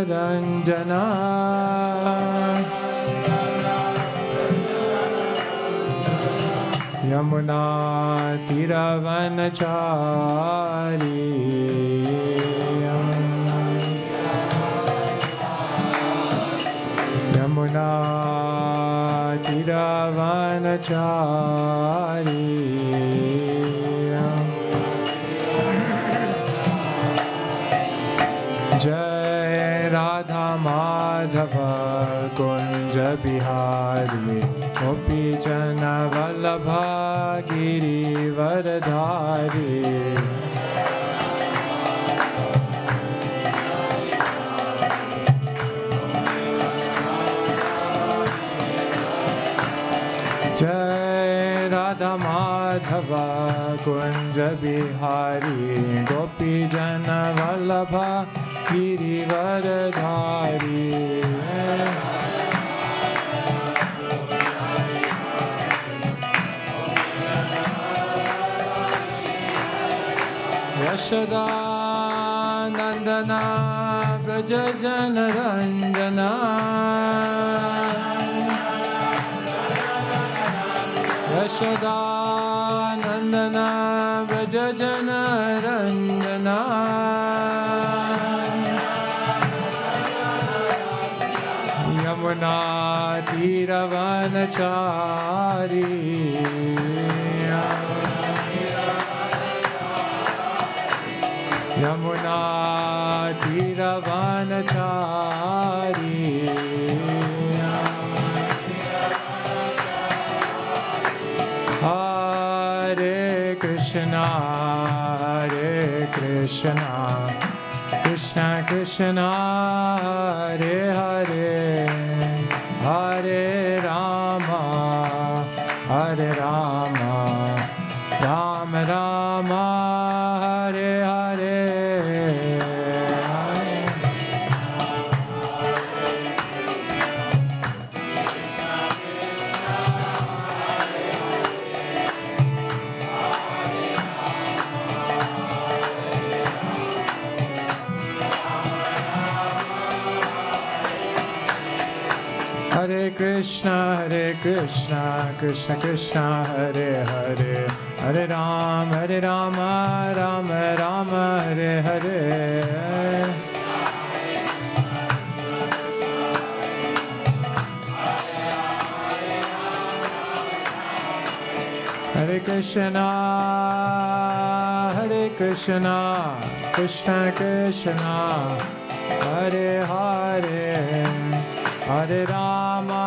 Ranjana Yamuna Tiravanachari Yamuna Tiravanachari Jai Radha Madhava Kunja Bihari Gopi Jana Vallabha Giri Varadhari Jai Radha Madhava Kunja Bihari Gopi Jana Vallabha Giri Varadhari Yashoda Nandana Braja Jana Ranjana Yashoda Nandana Braja Jana Ranjana Yamuna Tiravanachari Yamuna Tiravanachari Hare Krishna Krishna Krishna Hare Hare Hare Rama Rama Rama Hare Hare Hare Krishna, Krishna Krishna, Hare Hare, Hare Rama, Rama Rama, Hare Hare. Hare Krishna, Krishna Krishna, Hare Hare, Hare Rama,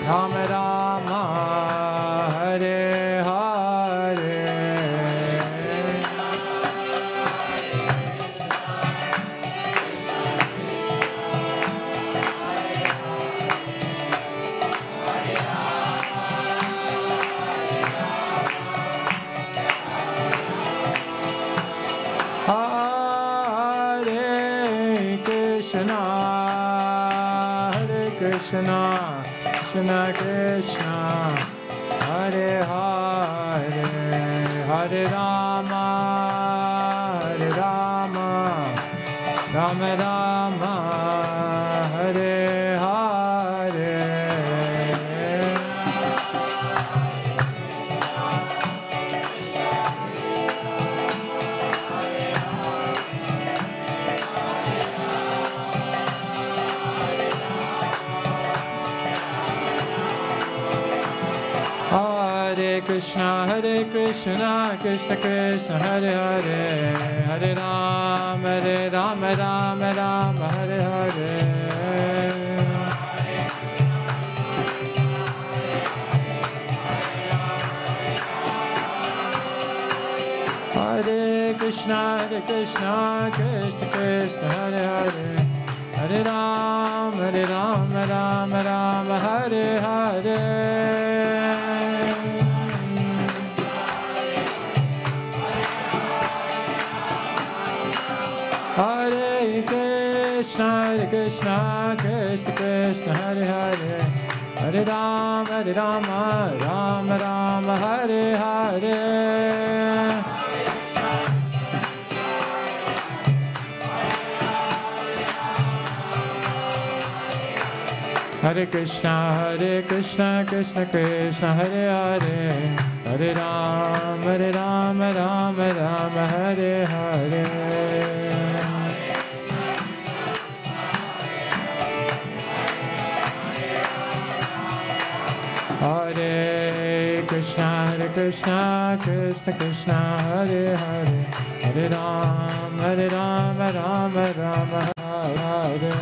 Rama Rama, Hare Hare. Krishna Krishna, Hare Hare, Hare Rama, Rama Rama, Hare Hare. Krishna, Krishna Krishna, Hare Hare, Hare Rama, Rama Rama, Hare Hare. Hare Krishna, Krishna Krishna, Hare Hare, Hare Rama, Rama Hare Hare. Hare Krishna, Krishna Krishna, Hare Hare, Hare Rama, Rama Hare Hare. Hare Krishna, Krishna Krishna, Hare Hare, Hare Ram, Ram Ram, Hare Hare. Hare Krishna, Krishna Krishna, Hare Hare, Hare Ram, Ram Ram, Hare.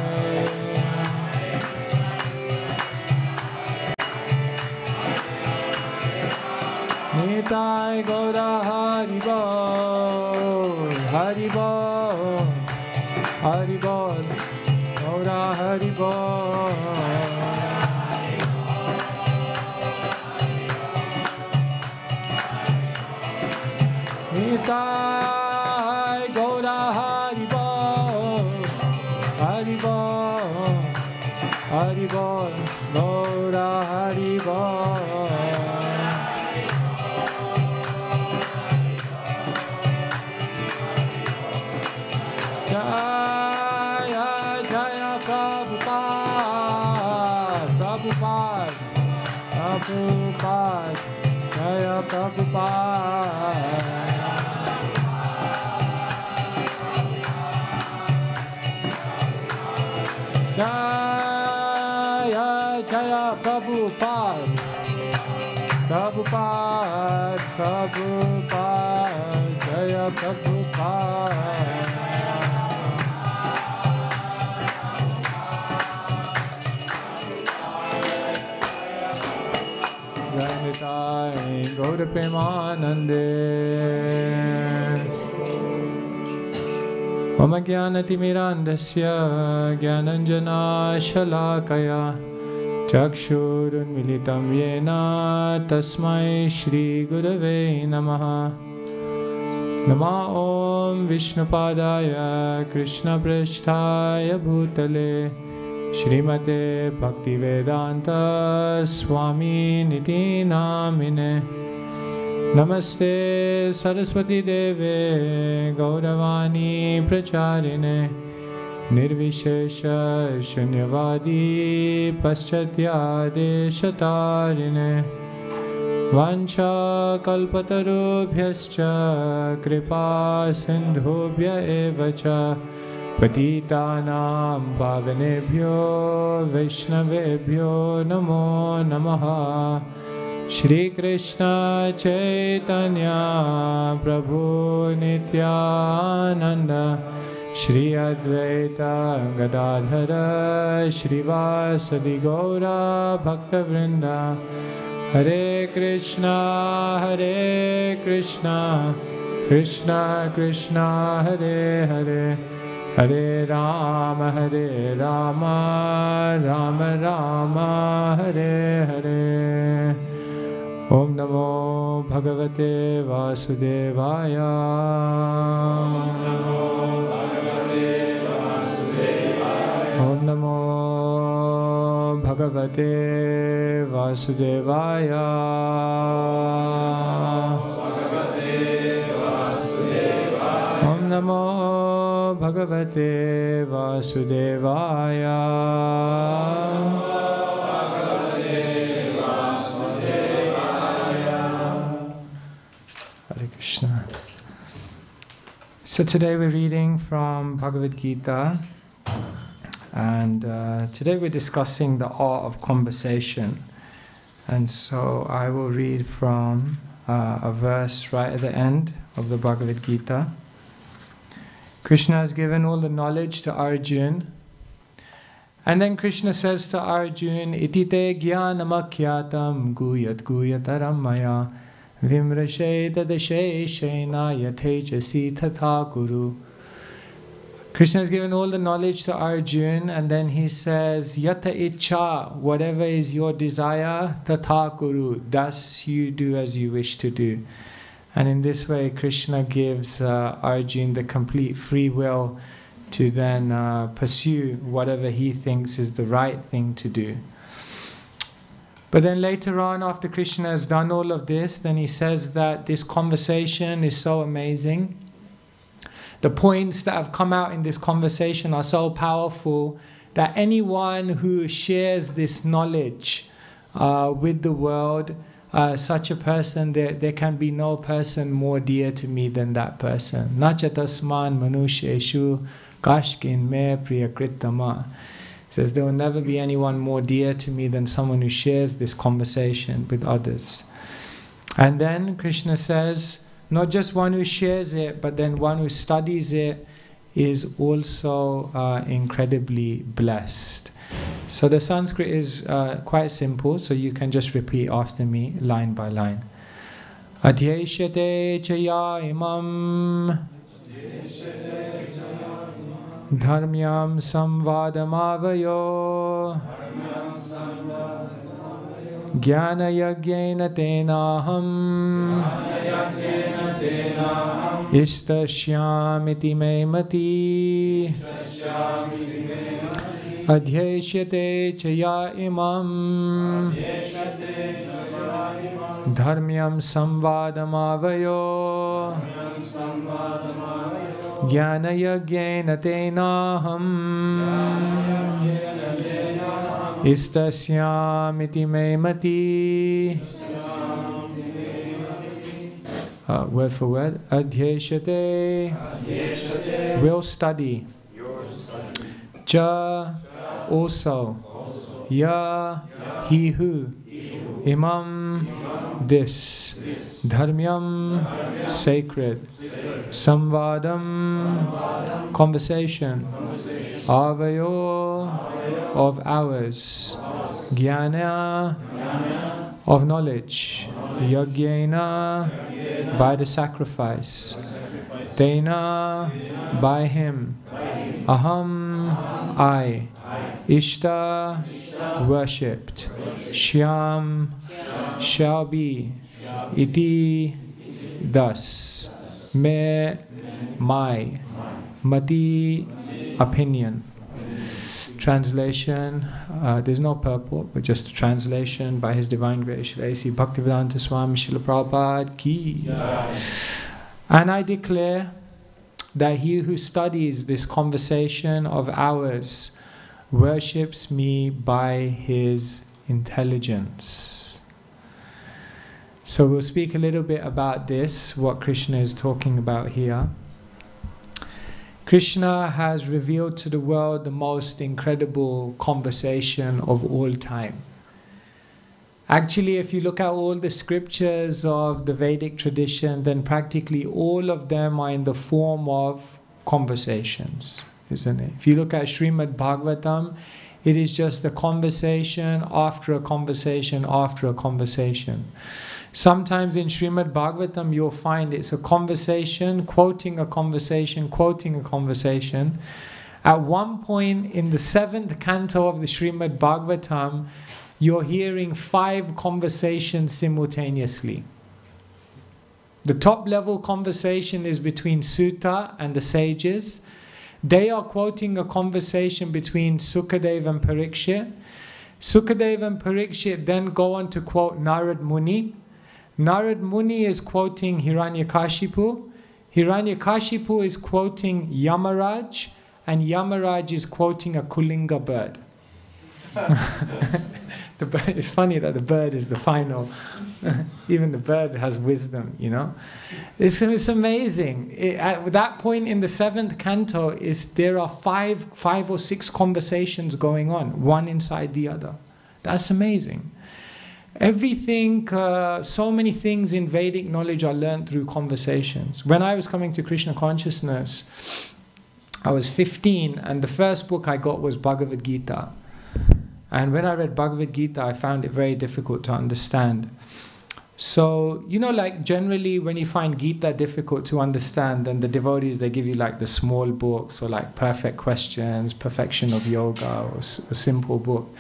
Nitai Gaura Hari Bol, Hari Bol, Hari Bol, Gaura Hari Bol. Nitai Gaura Hari Bol, Hari Bol, Hari Bol, Gaura Hari Bol. Jaya Jaya Prabhupada, Prabhupada, Prabhupada, Jaya Prabhupada. Jaya Jaya Prabhupada, Prabhupada, Prabhupada, Jaya Prabhupada. Jai Gaur Premanande. Om Jnanatimirandasya Jnananjana Shalakaya Chakshurun Militam Yena Tasmai Shri Gurave Namaha. Nama Om Vishnupadaya Krishna Prasthaya Bhutale Srimate Bhaktivedanta Swami Niti Namine. Namaste Saraswati Deve Gauravani Pracharine Nirvishesha Shunyavadi Paschatya Deshatarine Vancha Kalpatarubhyascha Kripa Sindhubhya Evacha Patitanam Pavanebhyo Vaishnavebhyo Namo Namaha. Shri Krishna Chaitanya Prabhu Nityananda Shri Advaita Gadadhara Shri Vasadi Gaura Bhakta Vrinda. Hare Krishna, Krishna Krishna, Hare Hare, Hare Rama, Rama Rama, Hare Hare. Om Namo Bhagavate Vasudevaya. Om Namo Bhagavate Vasudevaya. Om Namo Bhagavate Vasudevaya. Hare Krishna. So today we're reading from Bhagavad Gita, and today we're discussing the art of conversation. And so I will read from a verse right at the end of the Bhagavad Gita. Krishna has given all the knowledge to Arjuna, and then Krishna says to Arjuna, Iti te jnanamakyatam guyat guyataram maya vimrashe tadashe shena yathejasi tatha kuru. Krishna has given all the knowledge to Arjuna, and then he says, Yata icha, whatever is your desire, tatha kuru, thus you do as you wish to do. And in this way, Krishna gives Arjuna the complete free will to then pursue whatever he thinks is the right thing to do. But then later on, after Krishna has done all of this, then he says that this conversation is so amazing. The points that have come out in this conversation are so powerful that anyone who shares this knowledge with the world, such a person, there can be no person more dear to me than that person. Nachatasman manusheshu kashkin me priyakritama. Says there will never be anyone more dear to me than someone who shares this conversation with others. And then Krishna says, not just one who shares it, but then one who studies it is also incredibly blessed. So the Sanskrit is quite simple, so you can just repeat after me, line by line. Adhyeshyate chaya imam dharmyam samvadamavayo jnana yagyena tenaham ishtashyamiti me mati adhyeshyate chaya imam dharmyam samvadamavayo jnana yagyena tenaham istasyamiti me mati. Word for word. Adhyeshyate, will study. Ja, also. Ya, he who. Imam, this. Dharmyam, sacred. Samvadam, conversation. Avayo, of ours. Jnana, of knowledge. Yagyena, by the sacrifice. Tena, by him. Aham, I. Ishta, worshipped. Shyam, shall be. Iti, thus. Me, my. Mati, opinion. Translation, there's no purport, but just a translation by His Divine Grace, Srila A.C. Bhaktivedanta Swami Srila Prabhupada ki. And I declare that he who studies this conversation of ours worships me by his intelligence. So we'll speak a little bit about this, what Krishna is talking about here. Krishna has revealed to the world the most incredible conversation of all time. Actually, if you look at all the scriptures of the Vedic tradition, then practically all of them are in the form of conversations, isn't it? If you look at Srimad Bhagavatam, it is just a conversation after a conversation after a conversation. Sometimes in Srimad Bhagavatam you'll find it's a conversation, quoting a conversation, quoting a conversation. At one point in the 7th canto of the Srimad Bhagavatam, you're hearing 5 conversations simultaneously. The top level conversation is between Sutta and the sages. They are quoting a conversation between Sukadeva and Parikshit. Sukadeva and Parikshit then go on to quote Narad Muni. Narad Muni is quoting Hiranyakashipu. Hiranyakashipu is quoting Yamaraj, and Yamaraj is quoting a Kulinga bird. It's funny that the bird is the final. Even the bird has wisdom, you know. It's amazing. At that point in the 7th canto, there are five or six conversations going on, one inside the other. That's amazing. Everything, so many things in Vedic knowledge are learned through conversations. When I was coming to Krishna consciousness, I was 15, and the first book I got was Bhagavad Gita. And when I read Bhagavad Gita, I found it very difficult to understand. So, you know, like generally when you find Gita difficult to understand, then the devotees, they give you like the small books, or like Perfect Questions, Perfection of Yoga, or a simple book.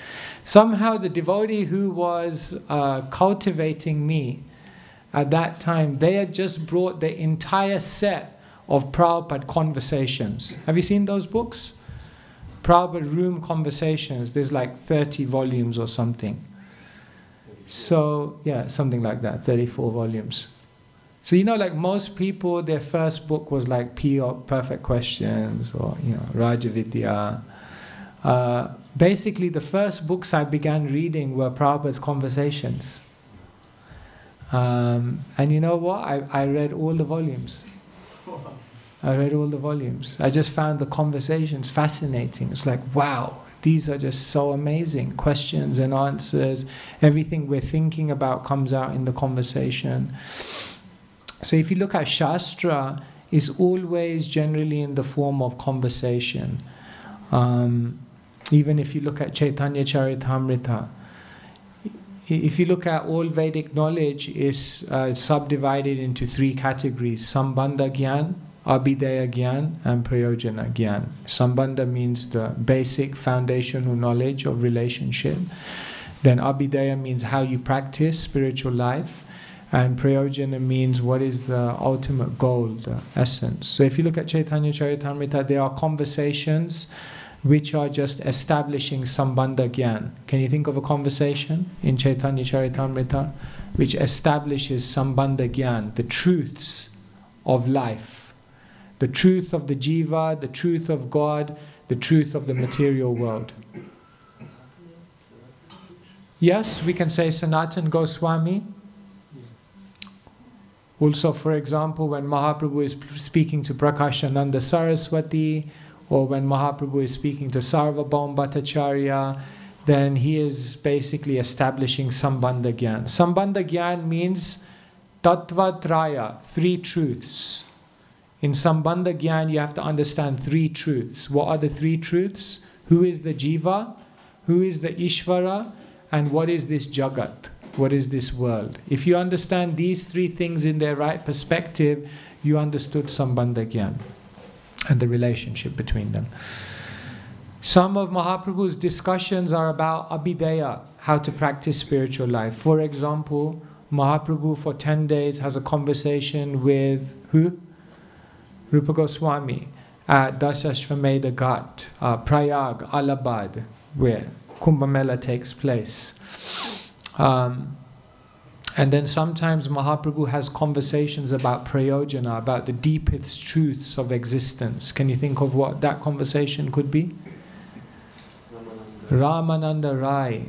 Somehow the devotee who was cultivating me at that time, they had just brought the entire set of Prabhupada conversations. Have you seen those books? Prabhupada Room Conversations. There's like 30 volumes or something. So, yeah, something like that, 34 volumes. So, you know, like most people, their first book was like Perfect Questions, or, you know, Rajavidya, Basically the first books I began reading were Prabhupada's conversations. And you know what? I read all the volumes. I read all the volumes. I just found the conversations fascinating. It's like, wow, these are just so amazing. Questions and answers. Everything we're thinking about comes out in the conversation. So if you look at Shastra, it's always generally in the form of conversation. Even if you look at Chaitanya Charitamrita, if you look at all Vedic knowledge, is subdivided into three categories: Sambandha Gyan, Abhidaya Gyan, and Prayojana Gyan. Sambandha means the basic foundational knowledge of relationship. Then Abhidaya means how you practice spiritual life. And Prayojana means what is the ultimate goal, the essence. So if you look at Chaitanya Charitamrita, there are conversations which are just establishing Sambandha Gyan. Can you think of a conversation in Chaitanya Charitamrita which establishes Sambandha Gyan, the truths of life, the truth of the jiva, the truth of God, the truth of the material world? Yes, we can say Sanatan Goswami. Also, for example, when Mahaprabhu is speaking to Prakashananda Saraswati, or when Mahaprabhu is speaking to Sarvabhaum Bhattacharya, then he is basically establishing Sambandha Gyan. Sambandha Gyan means Tattva Traya, three truths. In Sambandha Gyan, you have to understand three truths. What are the three truths? Who is the Jiva? Who is the Ishvara? And what is this Jagat? What is this world? If you understand these three things in their right perspective, you understood Sambandha Gyan and the relationship between them. Some of Mahaprabhu's discussions are about Abhidaya, how to practice spiritual life. For example, Mahaprabhu for 10 days has a conversation with who? Rupa Goswami at Dashashvamedha Ghat, Prayag, Allahabad, where Kumbh Mela takes place. And then sometimes Mahaprabhu has conversations about Prayojana, about the deepest truths of existence. Can you think of what that conversation could be? Ramananda Rai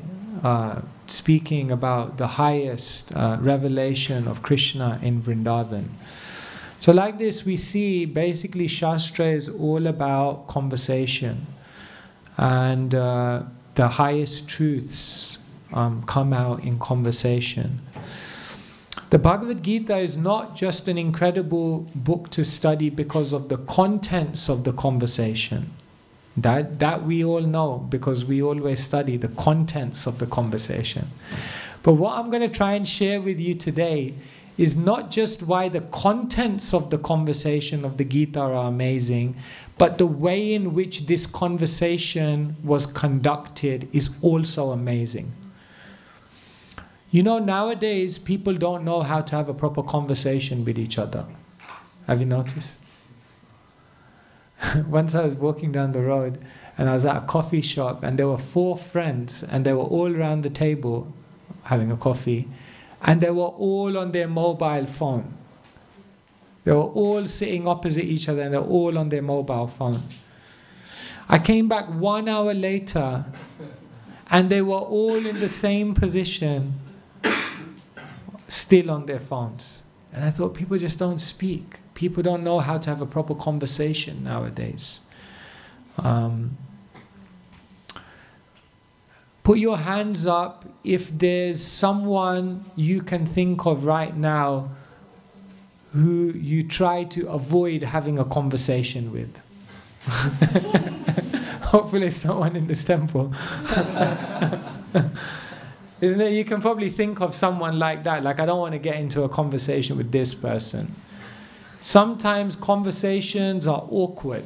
speaking about the highest revelation of Krishna in Vrindavan. So like this we see basically Shastra is all about conversation, and the highest truths come out in conversation. The Bhagavad Gita is not just an incredible book to study because of the contents of the conversation. That we all know, because we always study the contents of the conversation. But what I'm going to try and share with you today is not just why the contents of the conversation of the Gita are amazing, but the way in which this conversation was conducted is also amazing. You know, nowadays people don't know how to have a proper conversation with each other. Have you noticed? Once I was walking down the road and I was at a coffee shop and there were 4 friends and they were all around the table having a coffee, and they were all on their mobile phone. They were all sitting opposite each other and they were all on their mobile phone. I came back 1 hour later and they were all in the same position, still on their phones. And I thought, people just don't speak. People don't know how to have a proper conversation nowadays. Put your hands up if there's someone you can think of right now who you try to avoid having a conversation with. Hopefully it's not one in this temple. Isn't it? You can probably think of someone like that. Like, I don't want to get into a conversation with this person. Sometimes conversations are awkward.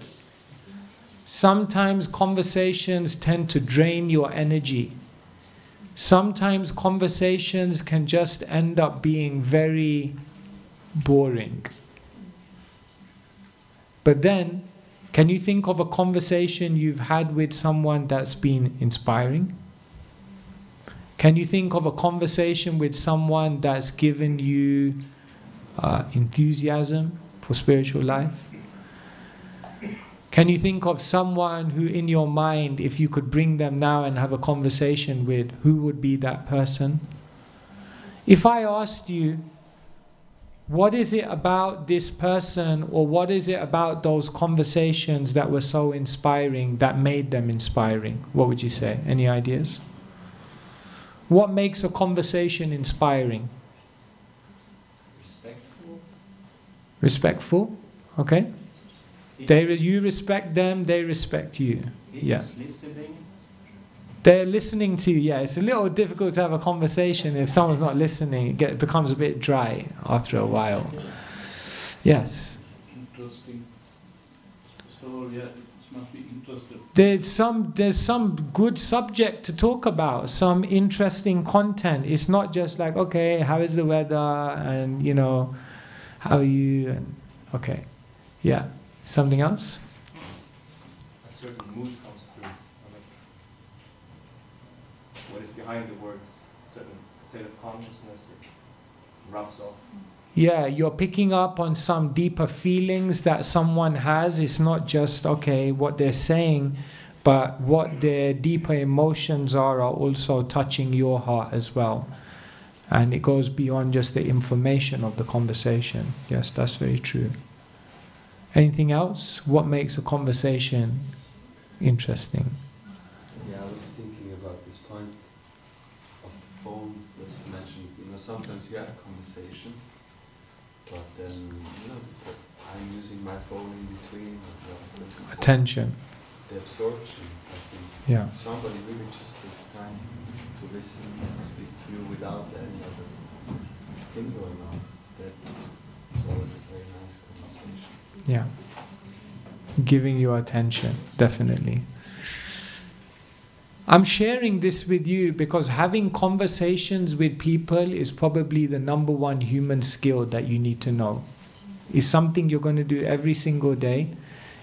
Sometimes conversations tend to drain your energy. Sometimes conversations can just end up being very boring. But then, can you think of a conversation you've had with someone that's been inspiring? Can you think of a conversation with someone that's given you enthusiasm for spiritual life? Can you think of someone who in your mind, if you could bring them now and have a conversation with, who would be that person? If I asked you, what is it about this person, or what is it about those conversations that were so inspiring, that made them inspiring? What would you say? Any ideas? What makes a conversation inspiring? Respectful. Respectful? Okay. You respect them, they respect you. Yeah. Listening. They're listening to you. Yeah, it's a little difficult to have a conversation if someone's not listening. It becomes a bit dry after a while. Yes. Interesting. So yeah, it must be interesting. There's some good subject to talk about, some interesting content. It's not just like, okay, how is the weather, and how are you, and okay, yeah. Something else? A certain mood comes through. What is behind the words? A certain state of consciousness, it rubs off. Yeah, you're picking up on some deeper feelings that someone has. It's not just, okay, what they're saying, but what their deeper emotions are also touching your heart as well. And it goes beyond just the information of the conversation. Yes, that's very true. Anything else? What makes a conversation interesting? Yeah, I was thinking about this point of the phone. Just mentioned, sometimes you have conversations, but then I'm using my phone in between. Attention. The absorption, I think. Yeah. Somebody really just takes time to listen and speak to you without any other thing going on. That's always a very nice conversation. Yeah, giving you attention, definitely. I'm sharing this with you because having conversations with people is probably the number one human skill that you need to know. It's something you're going to do every single day.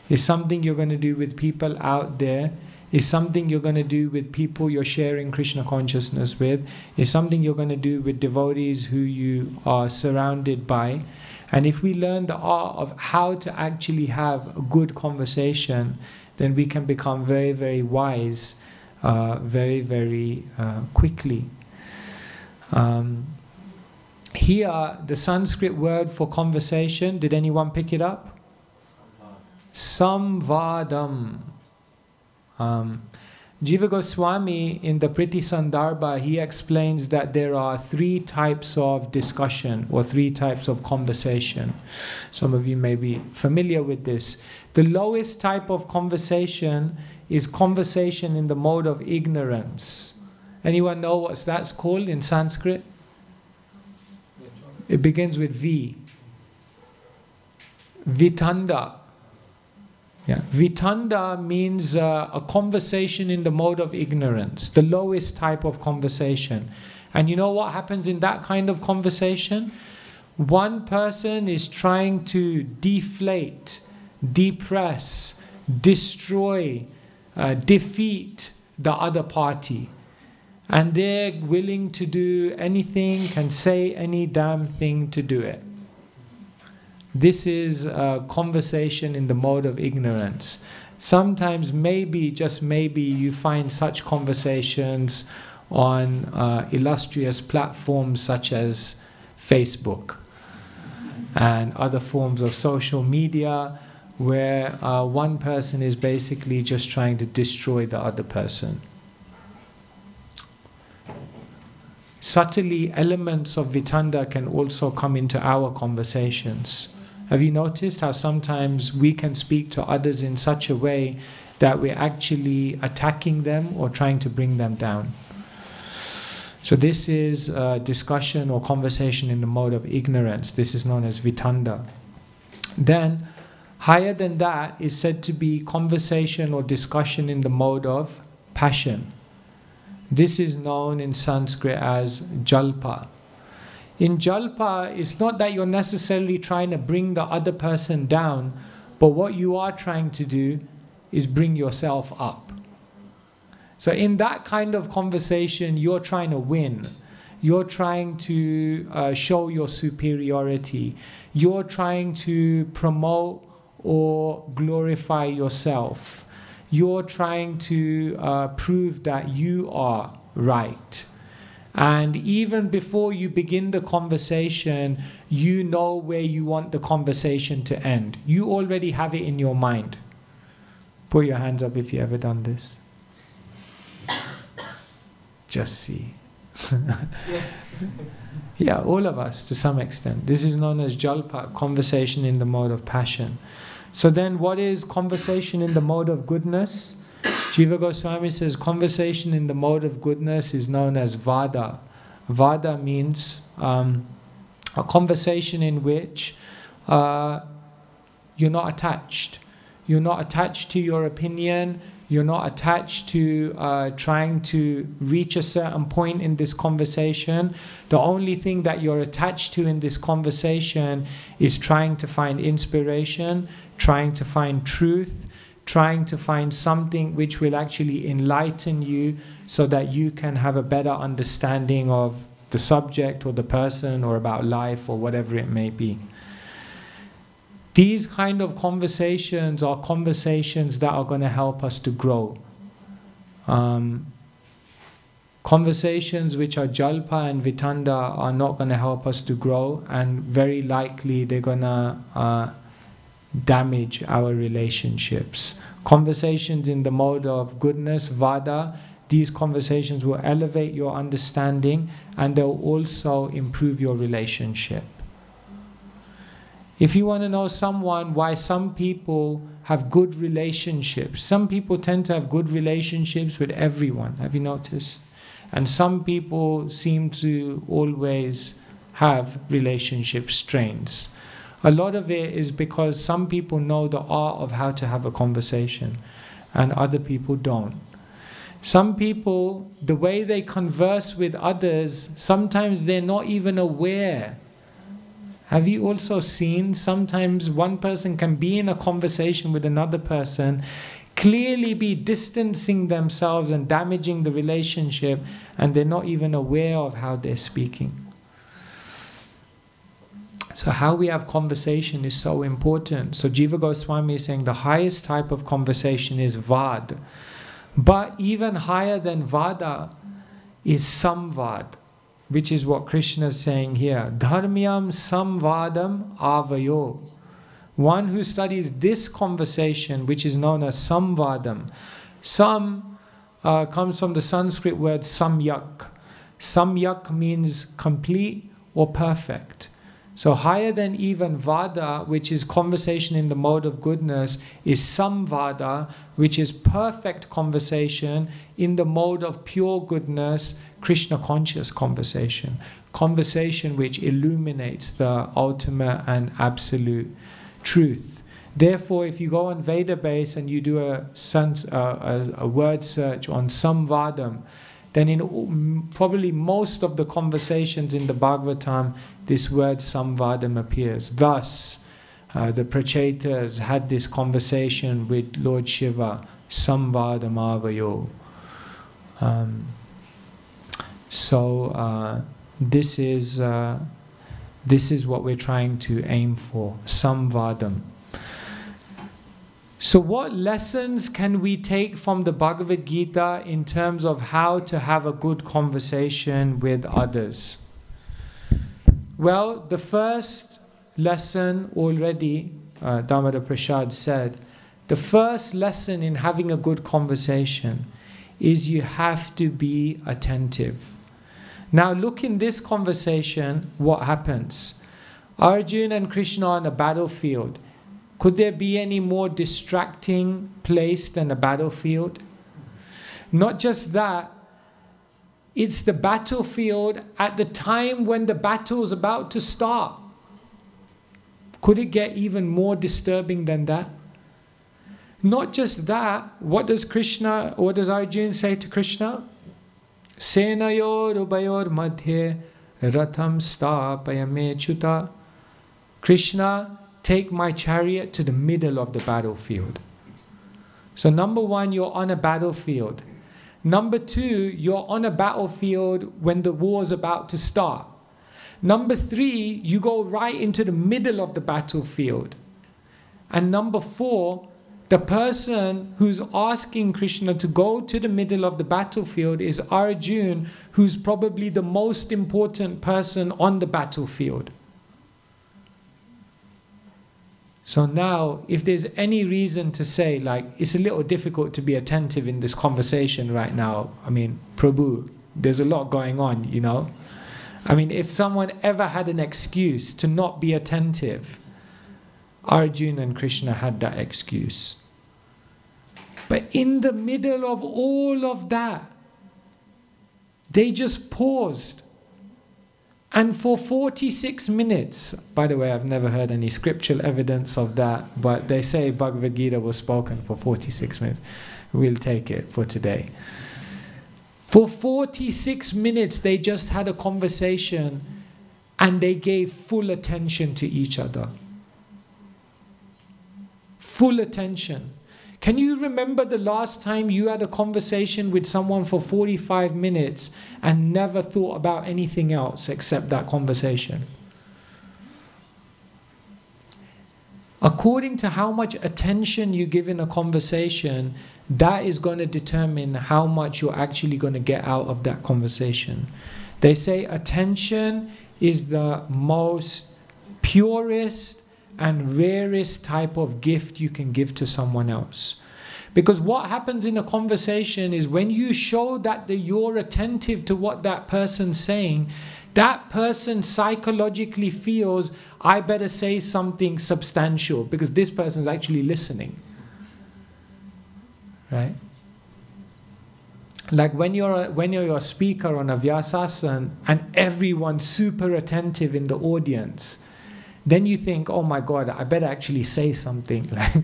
It's something you're going to do with people out there. It's something you're going to do with people you're sharing Krishna consciousness with. It's something you're going to do with devotees who you are surrounded by. And if we learn the art of how to actually have a good conversation, then we can become very, very wise very, very quickly. Here, the Sanskrit word for conversation, did anyone pick it up? Samvadam. Jiva Goswami in the Priti Sandarbha, he explains that there are 3 types of discussion or 3 types of conversation. Some of you may be familiar with this. The lowest type of conversation is conversation in the mode of ignorance. Anyone know what that's called in Sanskrit? It begins with V. Vitanda. Yeah. Vitanda means a conversation in the mode of ignorance, the lowest type of conversation. And you know what happens in that kind of conversation? One person is trying to deflate, depress, destroy, defeat the other party. And they're willing to do anything, can say any damn thing to do it. This is a conversation in the mode of ignorance. Sometimes, maybe, just maybe, you find such conversations on illustrious platforms such as Facebook and other forms of social media, where one person is basically just trying to destroy the other person. Subtly, elements of Vitanda can also come into our conversations. Have you noticed how sometimes we can speak to others in such a way that we're actually attacking them or trying to bring them down? So this is a discussion or conversation in the mode of ignorance. This is known as Vitanda. Then, higher than that is said to be conversation or discussion in the mode of passion. This is known in Sanskrit as Jalpa. In Jalpa, it's not that you're necessarily trying to bring the other person down, but what you are trying to do is bring yourself up. So in that kind of conversation, you're trying to win. You're trying to show your superiority. You're trying to promote or glorify yourself. You're trying to prove that you are right. And even before you begin the conversation, you know where you want the conversation to end. You already have it in your mind. Put your hands up if you've ever done this. Just see. Yeah, all of us to some extent. This is known as jalpa, conversation in the mode of passion. So then what is conversation in the mode of goodness? Jiva Goswami says conversation in the mode of goodness is known as vada. Vada means a conversation in which you're not attached. You're not attached to your opinion. You're not attached to trying to reach a certain point in this conversation. The only thing that you're attached to in this conversation is trying to find inspiration, trying to find truth, trying to find something which will actually enlighten you so that you can have a better understanding of the subject or the person or about life or whatever it may be. These kind of conversations are conversations that are going to help us to grow. Conversations which are jalpa and vitanda are not going to help us to grow, and very likely they're going to damage our relationships. Conversations in the mode of goodness, vada, these conversations will elevate your understanding and they'll also improve your relationship. If you want to know why some people have good relationships, some people tend to have good relationships with everyone, have you noticed? And some people seem to always have relationship strains. A lot of it is because some people know the art of how to have a conversation and other people don't. Some people, the way they converse with others, sometimes they're not even aware. Have you also seen sometimes one person can be in a conversation with another person, clearly be distancing themselves and damaging the relationship, and they're not even aware of how they're speaking. So how we have conversation is so important. So Jiva Goswami is saying the highest type of conversation is vad. But even higher than vada is samvad, which is what Krishna is saying here. Dharmyam samvadam avayo. One who studies this conversation, which is known as samvadam. Sam comes from the Sanskrit word samyak. Samyak means complete or perfect. So higher than even vada, which is conversation in the mode of goodness, is samvada, which is perfect conversation in the mode of pure goodness, Krishna conscious conversation. Conversation which illuminates the ultimate and absolute truth. Therefore, if you go on Vedabase and you do a word search on samvadam, then in probably most of the conversations in the Bhagavatam, this word samvadam appears. Thus, the Prachetas had this conversation with Lord Shiva, samvadam avayo. This is what we're trying to aim for, samvadam. So what lessons can we take from the Bhagavad Gita in terms of how to have a good conversation with others? Well, the first lesson already, Damodar Prasad said, the first lesson in having a good conversation is you have to be attentive. Now look in this conversation, what happens? Arjuna and Krishna on a battlefield. Could there be any more distracting place than a battlefield? Not just that, it's the battlefield at the time when the battle is about to start. Could it get even more disturbing than that? Not just that, what does Arjuna say to Krishna? Senayor ubayor madhye ratham stapayame chuta. Krishna, take my chariot to the middle of the battlefield. So number one, you're on a battlefield. Number two, you're on a battlefield when the war is about to start. Number three, you go right into the middle of the battlefield. And number 4, the person who's asking Krishna to go to the middle of the battlefield is Arjuna, who's probably the most important person on the battlefield. So now, if there's any reason to say, like, it's a little difficult to be attentive in this conversation right now, I mean, Prabhu, there's a lot going on, you know. I mean, if someone ever had an excuse to not be attentive, Arjuna and Krishna had that excuse. But in the middle of all of that, they just paused. And for 46 minutes, by the way, I've never heard any scriptural evidence of that, but they say Bhagavad Gita was spoken for 46 minutes. We'll take it for today. For 46 minutes, they just had a conversation and they gave full attention to each other. Full attention. Can you remember the last time you had a conversation with someone for 45 minutes and never thought about anything else except that conversation? According to how much attention you give in a conversation, that is going to determine how much you're actually going to get out of that conversation. They say attention is the most purest and rarest type of gift you can give to someone else. Because what happens in a conversation is when you show that you're attentive to what that person's saying, that person psychologically feels, I better say something substantial because this person's actually listening. Right? Like when you're a speaker on a Vyasasana and everyone's super attentive in the audience, then you think, oh my God, I better actually say something. Like,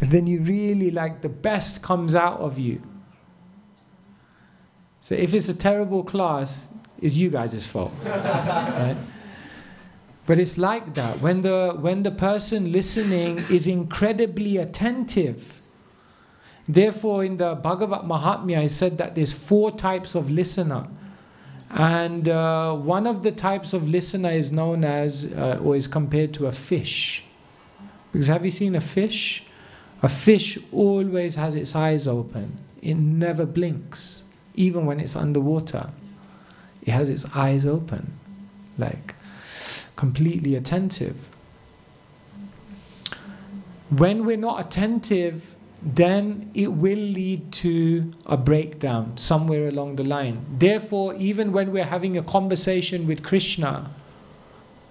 then you really, like, the best comes out of you. So if it's a terrible class, it's you guys' fault. Right? But it's like that. When the person listening is incredibly attentive. Therefore, in the Bhagavad Mahatmya, it said that there's 4 types of listener. And one of the types of listener is known as, or is compared to a fish. Because have you seen a fish? A fish always has its eyes open. It never blinks, even when it's underwater. It has its eyes open, like completely attentive. When we're not attentive, then it will lead to a breakdown somewhere along the line. Therefore, even when we're having a conversation with Krishna,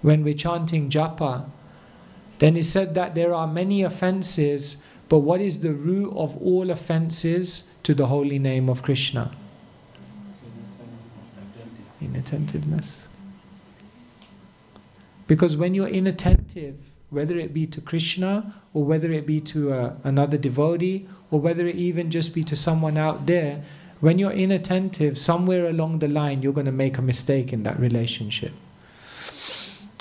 when we're chanting japa, then it said that there are many offenses, but what is the root of all offenses to the holy name of Krishna? Inattentiveness. Because when you're inattentive, whether it be to Krishna or whether it be to another devotee or whether it even just be to someone out there, when you're inattentive, somewhere along the line you're going to make a mistake in that relationship.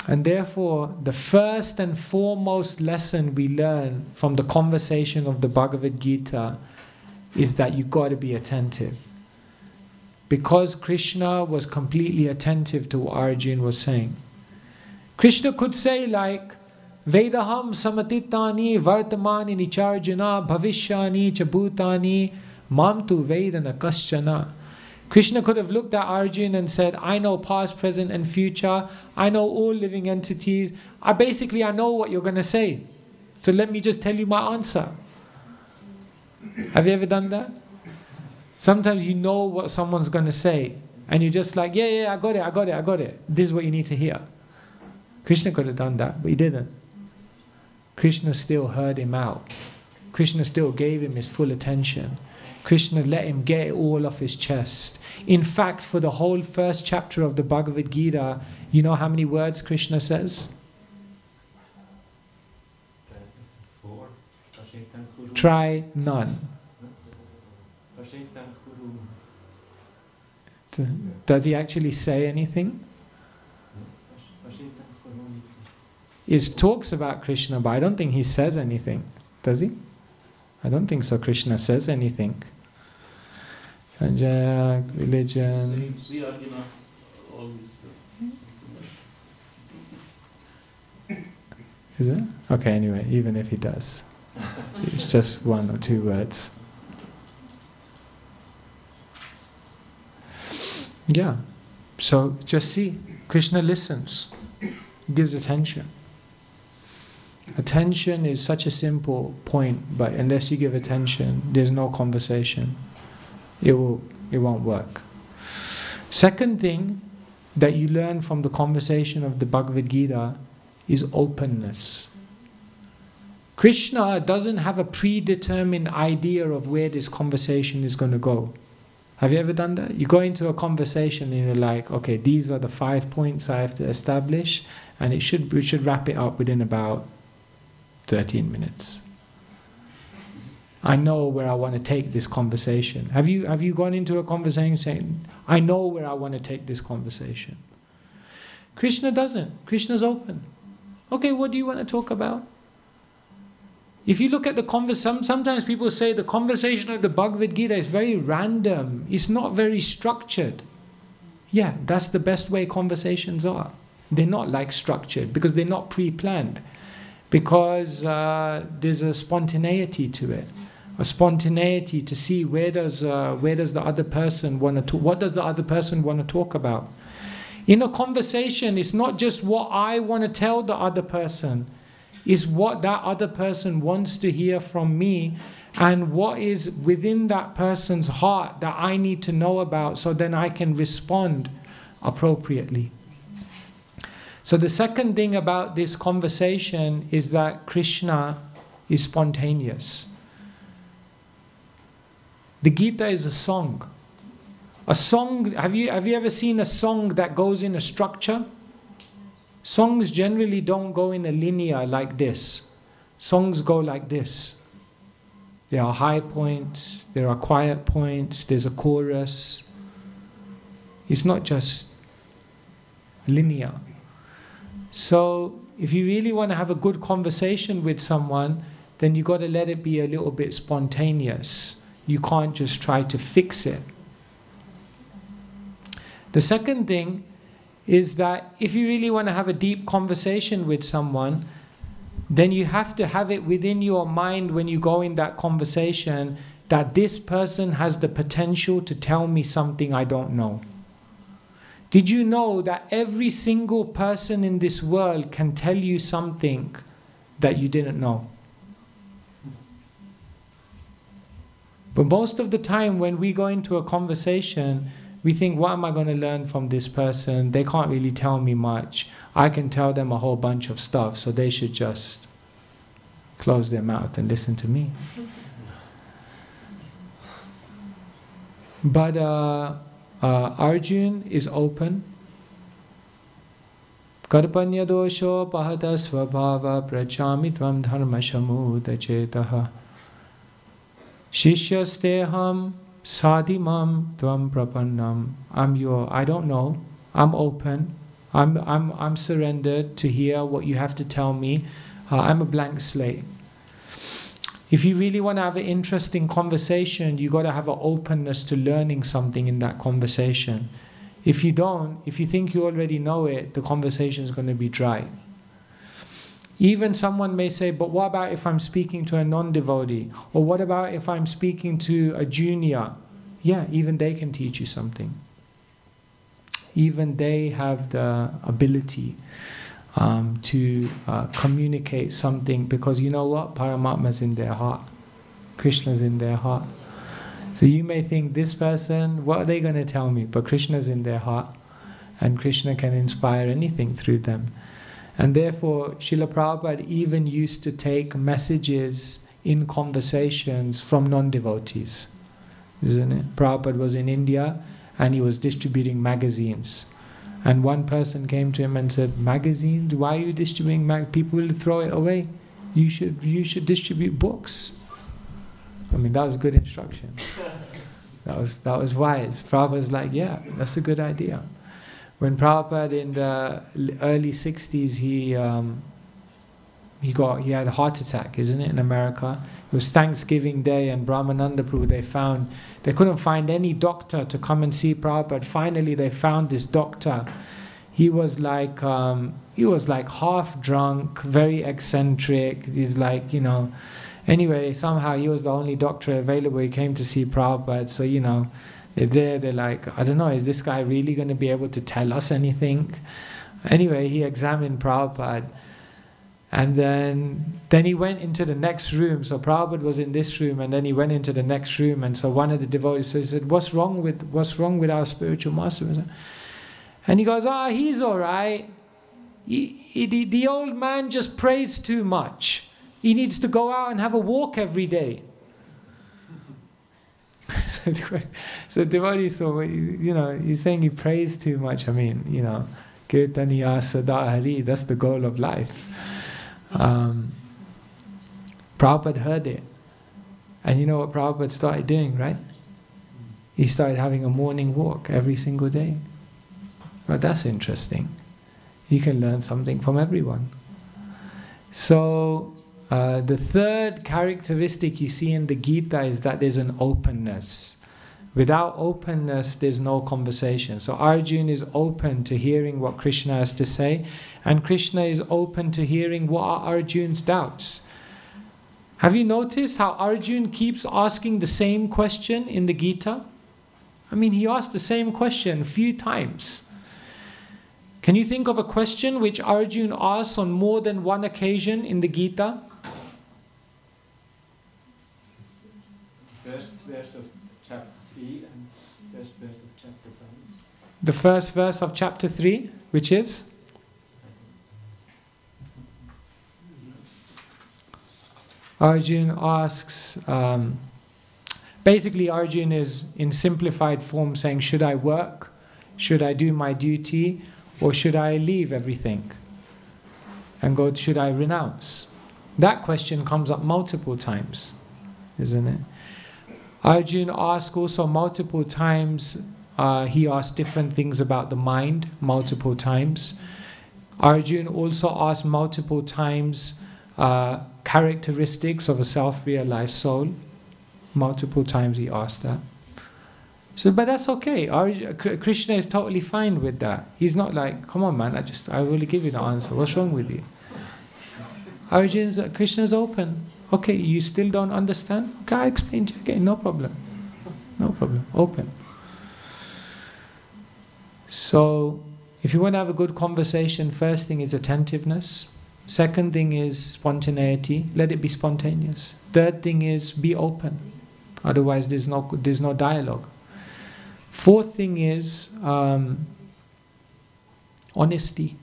And therefore, the first and foremost lesson we learn from the conversation of the Bhagavad Gita is that you've got to be attentive. Because Krishna was completely attentive to what Arjuna was saying. Krishna could say like, Vedaham samatitani vartamani nicharjana bhavishyani chabhutani mam tu vedana kaschana. Krishna could have looked at Arjuna and said, I know past, present and future. I know all living entities. I know what you're going to say. So let me just tell you my answer. Have you ever done that? Sometimes you know what someone's going to say and you're just like, yeah, I got it. This is what you need to hear. Krishna could have done that, but he didn't. Krishna still heard him out. Krishna still gave him his full attention. Krishna let him get it all off his chest. In fact, for the whole first chapter of the Bhagavad Gita, you know how many words Krishna says? 4. Try none. Does he actually say anything? He talks about Krishna, but I don't think he says anything. Does he? I don't think so. Krishna says anything. Sanjaya, religion. Sri Arjuna, all this stuff. Is it? Okay, anyway, even if he does, it's just 1 or 2 words. Yeah. So just see, Krishna listens, gives attention. Attention is such a simple point, but unless you give attention, there's no conversation. It won't work. Second thing that you learn from the conversation of the Bhagavad Gita is openness. Krishna doesn't have a predetermined idea of where this conversation is going to go. Have you ever done that? You go into a conversation and you're like, okay, these are the 5 points I have to establish, and we should wrap it up within about 13 minutes. I know where I want to take this conversation. Have you gone into a conversation saying, I know where I want to take this conversation? Krishna doesn't. Krishna's open. Okay, what do you want to talk about? If you look at the conversation, sometimes people say the conversation of the Bhagavad Gita is very random. It's not very structured. Yeah, that's the best way conversations are. They're not like structured because they're not pre-planned. Because there's a spontaneity to it. A spontaneity to see where does the other person want to what does the other person want to talk about. In a conversation, it's not just what I want to tell the other person. It's what that other person wants to hear from me, and what is within that person's heart that I need to know about, so then I can respond appropriately. So the second thing about this conversation is that Krishna is spontaneous. The Gita is a song. A song, have you ever seen a song that goes in a structure? Songs generally don't go in a linear like this. Songs go like this. There are high points, there are quiet points, there's a chorus. It's not just linear. So if you really want to have a good conversation with someone, then you got to let it be a little bit spontaneous. You can't just try to fix it. The second thing is that if you really want to have a deep conversation with someone, then you have to have it within your mind when you go in that conversation that this person has the potential to tell me something I don't know. Did you know that every single person in this world can tell you something that you didn't know? But most of the time when we go into a conversation, we think, what am I going to learn from this person? They can't really tell me much. I can tell them a whole bunch of stuff, so they should just close their mouth and listen to me. But Arjun is open. Karpanya dosho pahata svabhava prachami tvam dharma shamuda chetaha Shishyasteham sadhimam tvam prapannam. I don't know. I'm open. I'm surrendered to hear what you have to tell me. I'm a blank slate. If you really want to have an interesting conversation, you got to have an openness to learning something in that conversation. If you don't, if you think you already know it, the conversation is going to be dry. Even someone may say, but what about if I'm speaking to a non-devotee? Or what about if I'm speaking to a junior? Yeah, even they can teach you something. Even they have the ability to communicate something, because you know what? Paramatma's in their heart. Krishna's in their heart. So you may think, this person, what are they going to tell me? But Krishna's in their heart, and Krishna can inspire anything through them. And therefore, Srila Prabhupada even used to take messages in conversations from non-devotees. Isn't it? Prabhupada was in India and he was distributing magazines. And one person came to him and said, magazines? Why are you distributing people will throw it away. You should distribute books. I mean, that was good instruction. That was wise. Prabhupada's like, yeah, that's a good idea. When Prabhupada in the early 60s, he had a heart attack, isn't it, in America? It was Thanksgiving Day, and Brahmananda Prabhu, they couldn't find any doctor to come and see Prabhupada. Finally, they found this doctor. he was like half drunk, very eccentric. He's like, anyway, somehow he was the only doctor available. He came to see Prabhupada, so they're like, I don't know, is this guy really going to be able to tell us anything? Anyway, he examined Prabhupada, and then he went into the next room. So Prabhupada was in this room, and then he went into the next room, and so one of the devotees said, what's wrong with our spiritual master? And he goes, he's all right. The old man just prays too much. He needs to go out and have a walk every day. So devotee thought, he's saying he prays too much. I mean, Kirtaniya Sada Hari, that's the goal of life. Prabhupada heard it. And you know what Prabhupada started doing, right? He started having a morning walk every single day. Well, that's interesting. You can learn something from everyone. So, the third characteristic you see in the Gita is that there's an openness. Without openness, there's no conversation. So Arjuna is open to hearing what Krishna has to say, and Krishna is open to hearing what are Arjuna's doubts. Have you noticed how Arjuna keeps asking the same question in the Gita? I mean, he asked the same question a few times. Can you think of a question which Arjuna asks on more than one occasion in the Gita? First verse of chapter 3 and first verse of chapter 5. The first verse of chapter 3, which is? Arjuna asks, basically Arjuna is in simplified form saying, should I work? Should I do my duty? Or should I leave everything and go, should I renounce? That question comes up multiple times, isn't it? Arjuna asks also multiple times, he asks different things about the mind, multiple times. Arjuna also asks multiple times characteristics of a self-realized soul. Multiple times he asks that. So, but that's okay. Krishna is totally fine with that. He's not like, come on man, I will give you the answer. What's wrong with you? Krishna's open. Okay, you still don't understand? Okay, I explain to you again, no problem. No problem, open. So, if you want to have a good conversation, first thing is attentiveness. Second thing is spontaneity. Let it be spontaneous. Third thing is be open. Otherwise there's no dialogue. Fourth thing is honesty.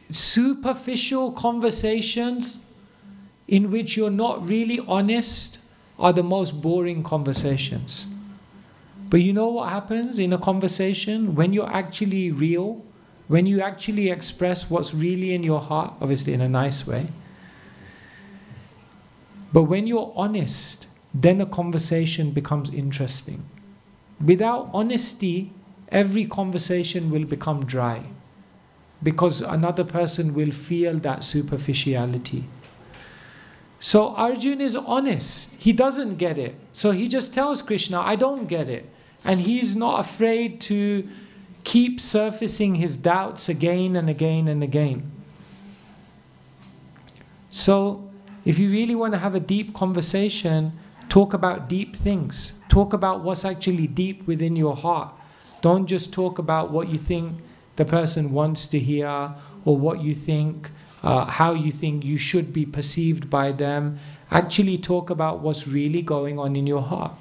Superficial conversations in which you're not really honest are the most boring conversations. But you know what happens in a conversation when you're actually real, when you actually express what's really in your heart, obviously in a nice way. But when you're honest, then a conversation becomes interesting. Without honesty, every conversation will become dry, because another person will feel that superficiality. So Arjuna is honest. He doesn't get it. So he just tells Krishna, I don't get it. And he's not afraid to keep surfacing his doubts again and again and again. So if you really want to have a deep conversation, talk about deep things. Talk about what's actually deep within your heart. Don't just talk about what you think the person wants to hear, or what you think, how you think you should be perceived by them. Actually talk about what's really going on in your heart.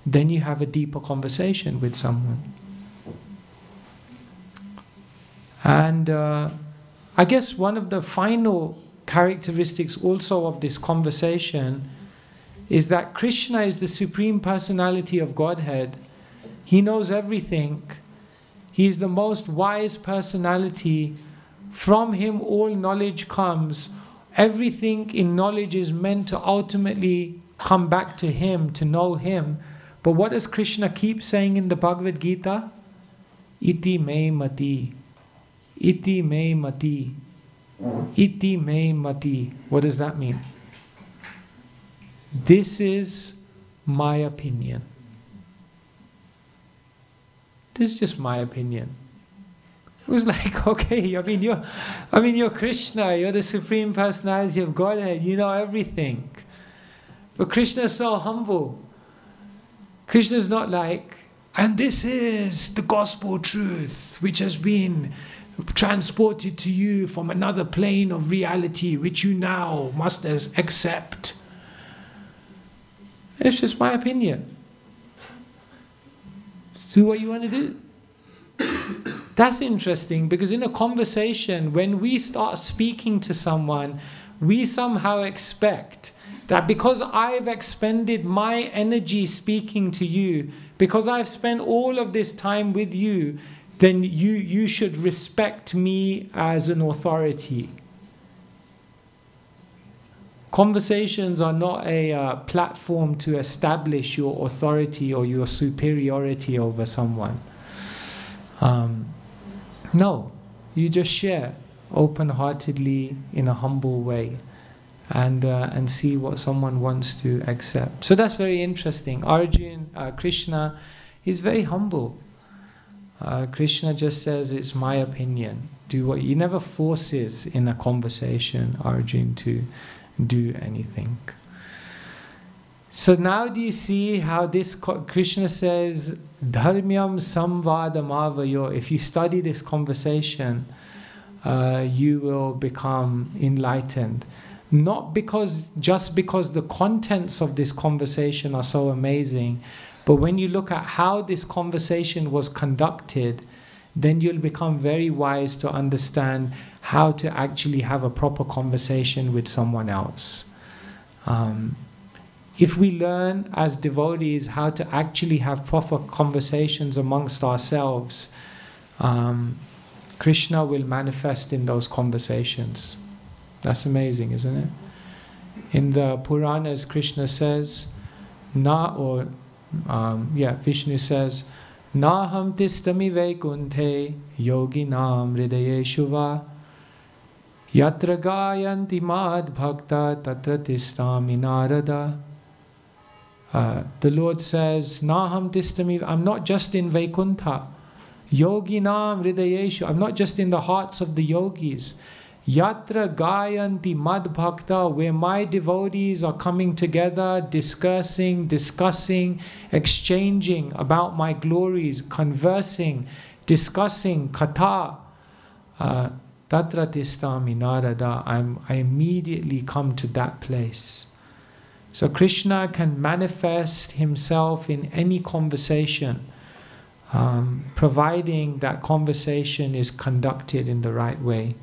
Then you have a deeper conversation with someone. And I guess one of the final characteristics also of this conversation is that Krishna is the Supreme Personality of Godhead. He knows everything. He is the most wise personality. From him all knowledge comes. Everything in knowledge is meant to ultimately come back to him, to know him. But what does Krishna keep saying in the Bhagavad Gita? Iti me mati. Iti me mati. Iti me mati. What does that mean? This is my opinion. this is just my opinion. It was like, okay, you're Krishna, you're the Supreme Personality of Godhead, you know everything. But Krishna is so humble. Krishna is not like, and this is the gospel truth which has been transported to you from another plane of reality which you now must accept. It's just my opinion. Do what you want to do. That's interesting, because in a conversation, when we start speaking to someone, we somehow expect that because I've expended my energy speaking to you, because I've spent all of this time with you, then you should respect me as an authority. Conversations are not a platform to establish your authority or your superiority over someone. No, you just share open-heartedly in a humble way, and see what someone wants to accept. So that's very interesting. Arjun, Krishna, is very humble. Krishna just says, it's my opinion. Do what he never forces in a conversation Arjun to do anything. So now do you see how this Krishna says, Dharmyam samvadamavayo. If you study this conversation, you will become enlightened. Not just because the contents of this conversation are so amazing, but when you look at how this conversation was conducted, then you'll become very wise to understand how to actually have a proper conversation with someone else. If we learn as devotees how to actually have proper conversations amongst ourselves, Krishna will manifest in those conversations. That's amazing, isn't it? In the Puranas, Krishna says, Vishnu says, Naham tistami vaikunthe yoginam hridayeshu va yatra gayanti mad bhakta tatra tistami narada. The Lord says, Naham tistami, I'm not just in Vaikuntha. Yoginam hridayeshu, I'm not just in the hearts of the yogis. Yatra gayanti mad bhakta, where my devotees are coming together, discussing, exchanging about my glories, conversing, discussing katha. Tatra tistami narada, I immediately come to that place. So Krishna can manifest himself in any conversation, providing that conversation is conducted in the right way.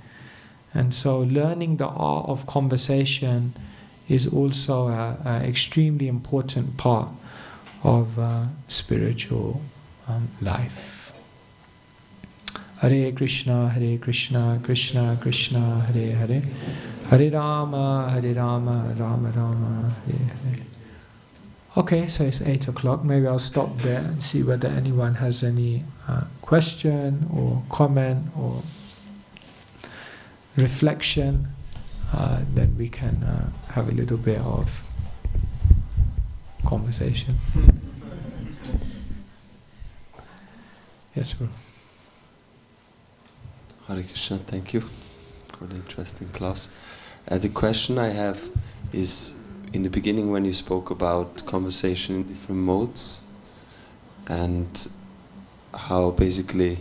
And so learning the art of conversation is also an extremely important part of spiritual life. Hare Krishna, Krishna Krishna, Hare Hare, Hare Rama, Rama Rama, Hare Hare. Okay, so it's 8 o'clock. Maybe I'll stop there and see whether anyone has any question or comment or reflection. Then we can have a little bit of conversation. Yes, bro. Hare Krishna, thank you for the interesting class. The question I have is, in the beginning when you spoke about conversation in different modes, and how basically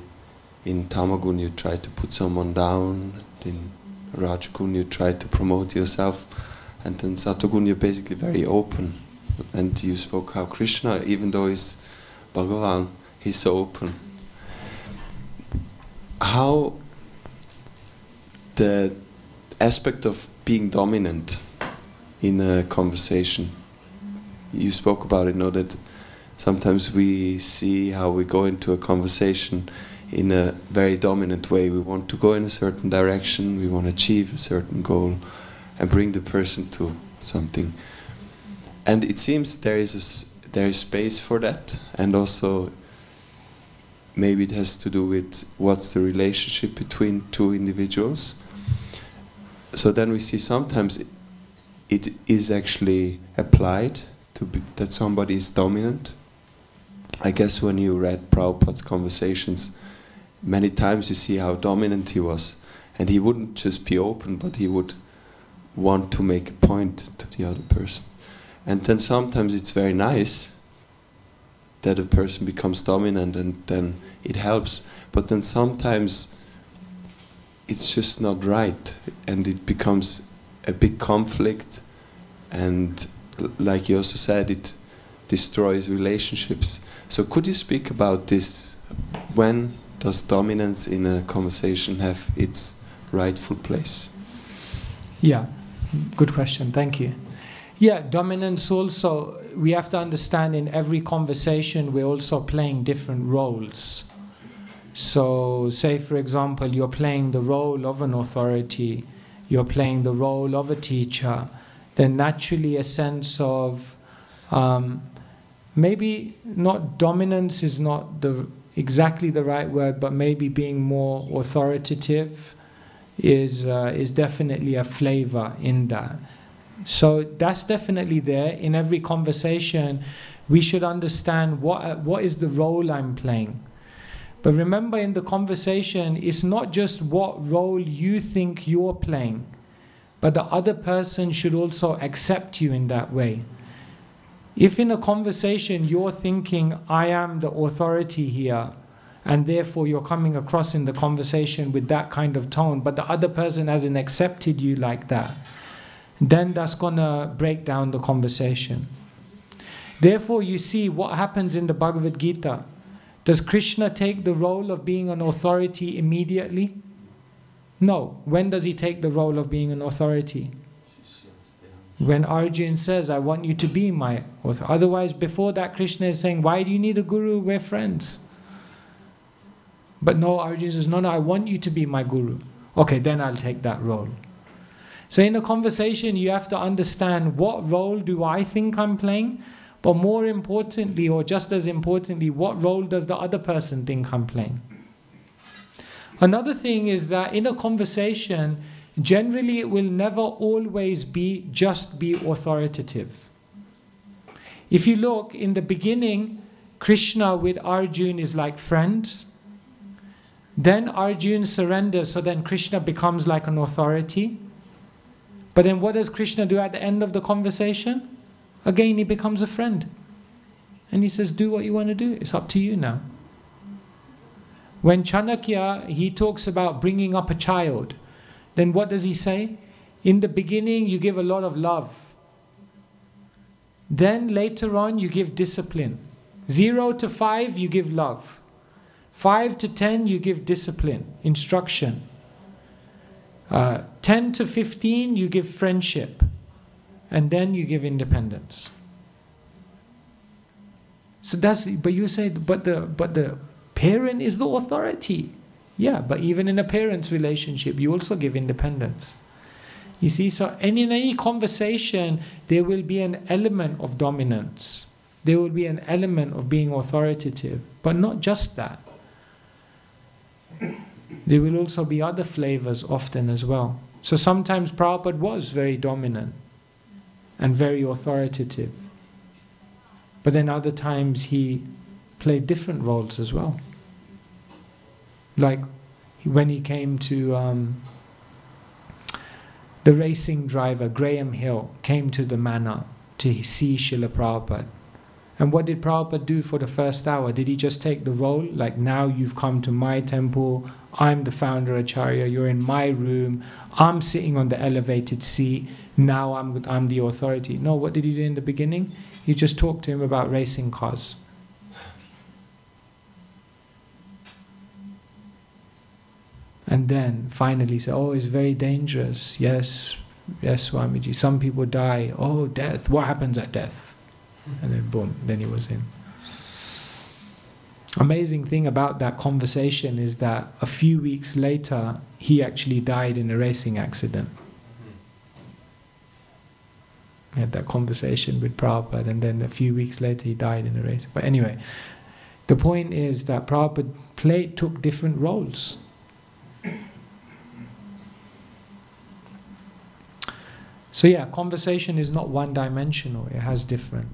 in Tamagun you try to put someone down, in Rajagun you try to promote yourself, and in Satogun you're basically very open. And you spoke how Krishna, even though he's Bhagavan, he's so open. How the aspect of being dominant in a conversation, you spoke about it, that sometimes we see how we go into a conversation in a very dominant way. We want to go in a certain direction, we want to achieve a certain goal and bring the person to something. And it seems there is space for that, and also maybe it has to do with what's the relationship between two individuals. So then we see sometimes it is actually applied to be, that somebody is dominant, I guess when you read Prabhupada's conversations, many times you see how dominant he was. And he wouldn't just be open, but he would want to make a point to the other person. And then sometimes it's very nice that a person becomes dominant and then it helps. But then sometimes it's just not right and it becomes a big conflict, and like you also said, it destroys relationships. So could you speak about this? When does dominance in a conversation have its rightful place? Yeah, good question, thank you. Yeah, dominance also, we have to understand in every conversation we're also playing different roles. So say for example you're playing the role of an authority, you're playing the role of a teacher, then naturally a sense of maybe not dominance is not exactly the right word, but maybe being more authoritative is definitely a flavor in that. So that's definitely there. In every conversation we should understand what is the role I'm playing. But remember, in the conversation it's not just what role you think you're playing, but the other person should also accept you in that way. If in a conversation you're thinking, I am the authority here, and therefore you're coming across in the conversation with that kind of tone, but the other person hasn't accepted you like that, then that's going to break down the conversation. Therefore you see what happens in the Bhagavad Gita. Does Krishna take the role of being an authority immediately? No. When does he take the role of being an authority? When Arjuna says, I want you to be my author. Otherwise, before that, Krishna is saying, why do you need a guru? We're friends. But no, Arjuna says, no, I want you to be my guru. Okay, then I'll take that role. So in a conversation, you have to understand, what role do I think I'm playing? But more importantly, or just as importantly, what role does the other person think I'm playing? Another thing is that in a conversation, generally it will never always be authoritative. If you look in the beginning, Krishna with Arjuna is like friends. Then Arjuna surrenders, so then Krishna becomes like an authority. But then what does Krishna do at the end of the conversation? Again, he becomes a friend. And he says, do what you want to do. It's up to you now. When Chanakya, he talks about bringing up a child, then what does he say? In the beginning, you give a lot of love. Then later on, you give discipline. 0 to 5, you give love. 5 to 10, you give discipline, instruction. 10 to 15, you give friendship. And then you give independence. So but you say, but the parent is the authority. Yeah, but even in a parent's relationship, you also give independence. You see, so in any conversation, there will be an element of dominance. There will be an element of being authoritative, but not just that. There will also be other flavors often as well. So sometimes Prabhupada was very dominant and very authoritative. But then other times he played different roles as well. Like when he came to the racing driver, Graham Hill, came to the manor to see Srila Prabhupada. And what did Prabhupada do for the first hour? Did he just take the role? Like, now you've come to my temple, I'm the founder Acharya, you're in my room, I'm sitting on the elevated seat, now I'm the authority. No, what did he do in the beginning? He just talked to him about racing cars. And then finally said, oh, it's very dangerous. Yes, Swamiji, some people die. Oh, death, what happens at death? And then boom, then he was in. Amazing thing about that conversation is that a few weeks later, he actually died in a racing accident. He had that conversation with Prabhupada, and then a few weeks later he died in a race. But anyway, the point is that Prabhupada took different roles. So yeah, conversation is not one-dimensional, it has different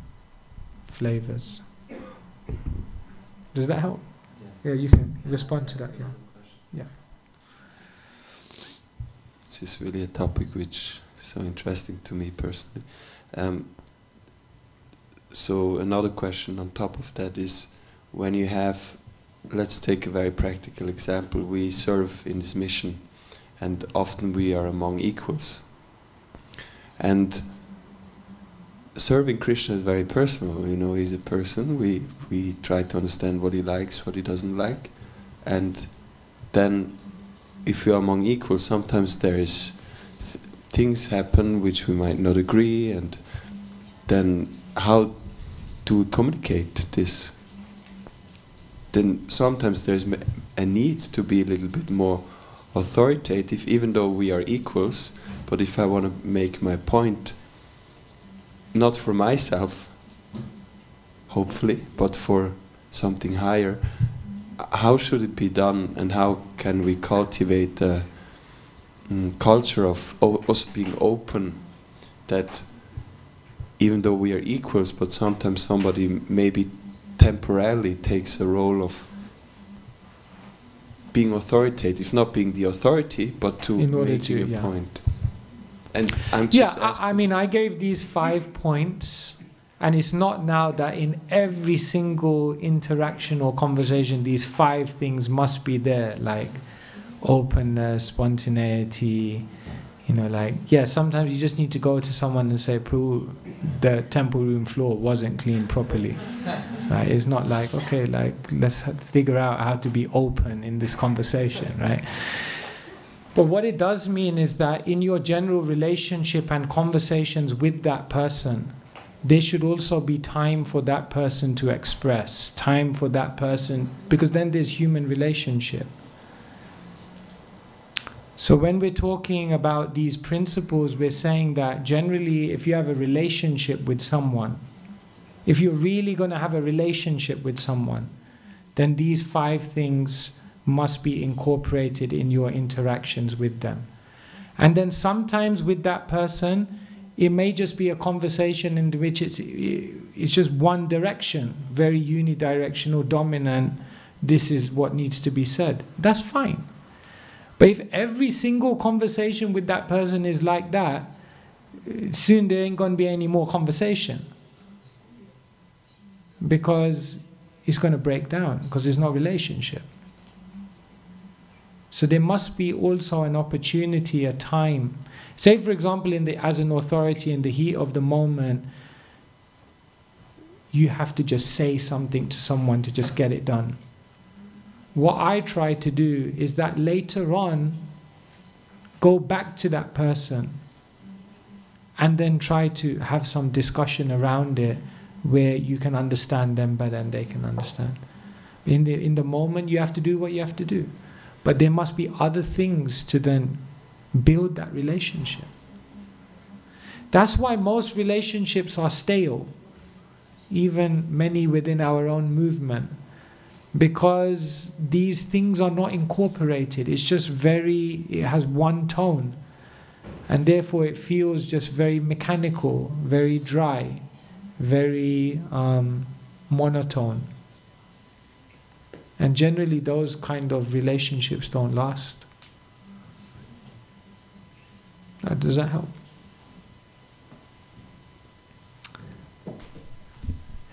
flavors. Does that help? Yeah. Yeah, you can respond to that. Yeah. Yeah. It's just really a topic which is so interesting to me personally. So another question on top of that is, when you have, let's take a very practical example, we serve in this mission and often we are among equals. And serving Krishna is very personal, you know, he's a person, we try to understand what he likes, what he doesn't like, and then if we are among equals, sometimes there is things happen which we might not agree, and then how do we communicate this? Then sometimes there's a need to be a little bit more authoritative, even though we are equals, but if I want to make my point, not for myself, hopefully, but for something higher, how should it be done, and how can we cultivate a culture of us being open, that even though we are equals, but sometimes somebody maybe temporarily takes a role of being authoritative, not being the authority, but to making a point. And I'm just I mean, I gave these 5 points, and it's not now that in every single interaction or conversation these 5 things must be there, like openness, spontaneity, you know, like, yeah, sometimes you just need to go to someone and say, Prabhu, the temple room floor wasn't cleaned properly. Right? It's not like, okay, like, let's figure out how to be open in this conversation, right? But what it does mean is that in your general relationship and conversations with that person, there should also be time for that person to express, time for that person, because then there's human relationship. So when we're talking about these principles, we're saying that generally if you have a relationship with someone, if you're really going to have a relationship with someone, then these 5 things must be incorporated in your interactions with them. And then sometimes with that person, it may just be a conversation in which it's just one direction, very unidirectional, dominant, this is what needs to be said. That's fine. But if every single conversation with that person is like that, soon there ain't going to be any more conversation. Because it's going to break down, because there's no relationship. So there must be also an opportunity, a time. Say, for example, as an authority in the heat of the moment, you have to just say something to someone to just get it done. What I try to do is that later on, go back to that person and then try to have some discussion around it where you can understand them better and they can understand. In the moment, you have to do what you have to do. But there must be other things to then build that relationship. That's why most relationships are stale, even many within our own movement, because these things are not incorporated. It's just it has one tone, and therefore it feels just very mechanical, very dry, very monotone. And generally those kind of relationships don't last. Does that help?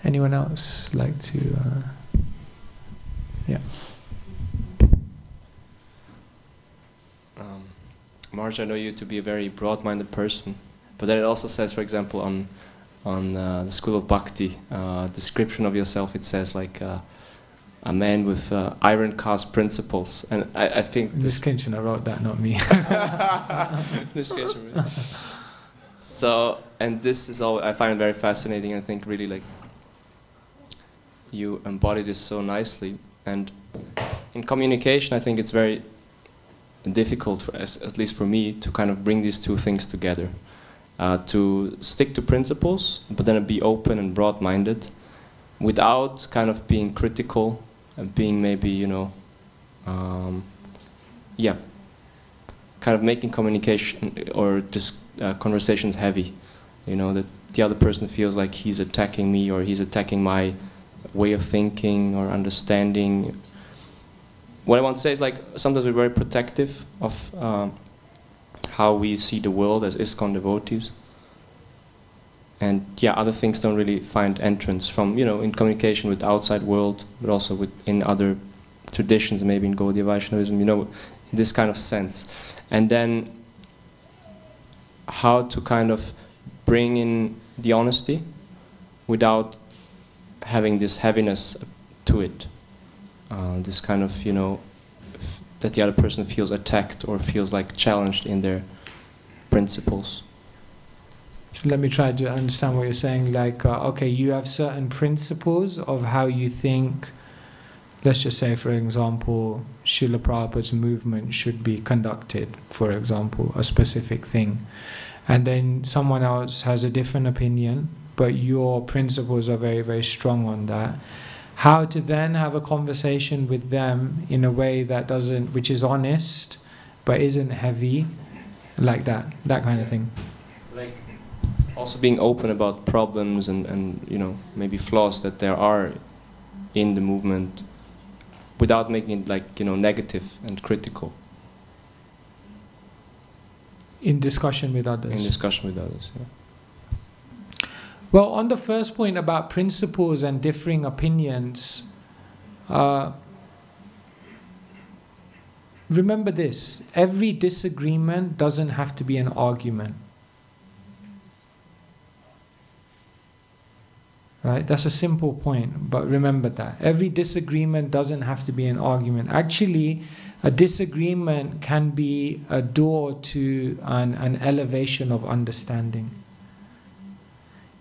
Anyone else like to... yeah. Marge, I know you to be a very broad-minded person, but then it also says, for example, on the School of Bhakti, description of yourself, it says like a man with iron-cast principles, and I think this Kenshin, I wrote that, not me. This Kenshin, so, and this is all I find very fascinating. I think really like you embody this so nicely, and in communication, I think it's very difficult, at least for me, to kind of bring these 2 things together. To stick to principles, but then be open and broad-minded, without kind of being critical and being maybe, you know, yeah, kind of making communication or just conversations heavy. You know, that the other person feels like he's attacking me or he's attacking my way of thinking or understanding. What I want to say is, like, sometimes we're very protective of how we see the world as ISKCON devotees. And yeah, other things don't really find entrance from, in communication with the outside world, but also in other traditions, maybe in Gaudiya Vaishnavism, in this kind of sense. And then how to kind of bring in the honesty without having this heaviness to it. This kind of, that the other person feels attacked or feels like challenged in their principles. So let me try to understand what you're saying. Like, okay, you have certain principles of how you think, let's just say, for example, Srila Prabhupada's movement should be conducted, for example, a specific thing. And then someone else has a different opinion, but your principles are very, very strong on that. How to then have a conversation with them in a way that doesn't, which is honest, but isn't heavy, like that kind of thing. Like, also being open about problems and maybe flaws that there are in the movement, without making it like negative and critical. In discussion with others. In discussion with others, yeah. Well, on the first point about principles and differing opinions, remember this: every disagreement doesn't have to be an argument. Right? That's a simple point, but remember that. Every disagreement doesn't have to be an argument. Actually, a disagreement can be a door to an elevation of understanding.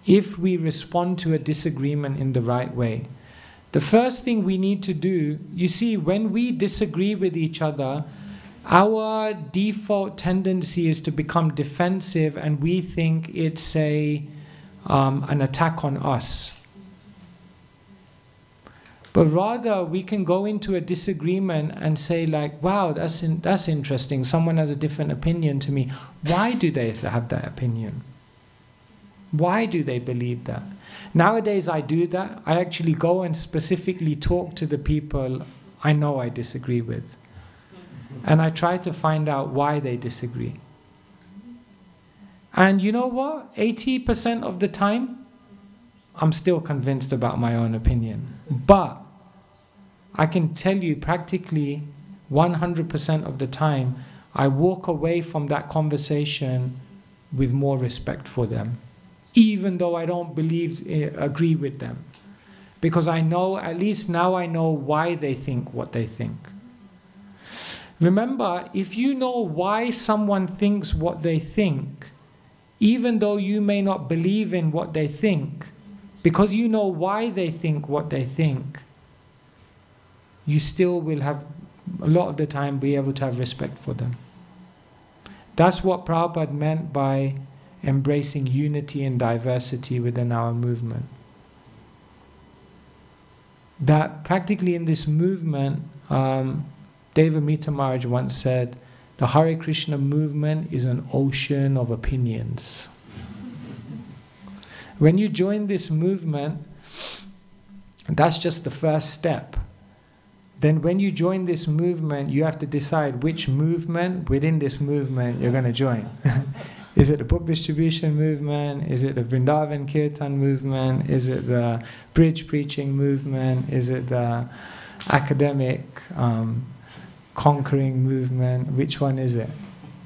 If we respond to a disagreement in the right way. The first thing we need to do, you see, when we disagree with each other, our default tendency is to become defensive, and we think it's an attack on us. But rather, we can go into a disagreement and say like, wow, that's interesting. Someone has a different opinion to me. Why do they have that opinion? Why do they believe that? Nowadays I do that. I actually go and specifically talk to the people I know I disagree with. And I try to find out why they disagree. And you know what? 80% of the time, I'm still convinced about my own opinion. But I can tell you practically 100% of the time, I walk away from that conversation with more respect for them, even though I don't agree with them. Because I know, at least now I know why they think what they think. Remember, if you know why someone thinks what they think, even though you may not believe in what they think, because you know why they think what they think, you still will have, a lot of the time, be able to have respect for them. That's what Prabhupada meant by embracing unity and diversity within our movement. That practically in this movement, Devamita Maharaj once said, the Hare Krishna movement is an ocean of opinions. When you join this movement, that's just the first step. Then when you join this movement, you have to decide which movement within this movement you're going to join. Is it the book distribution movement? Is it the Vrindavan Kirtan movement? Is it the bridge preaching movement? Is it the academic conquering movement? Which one is it?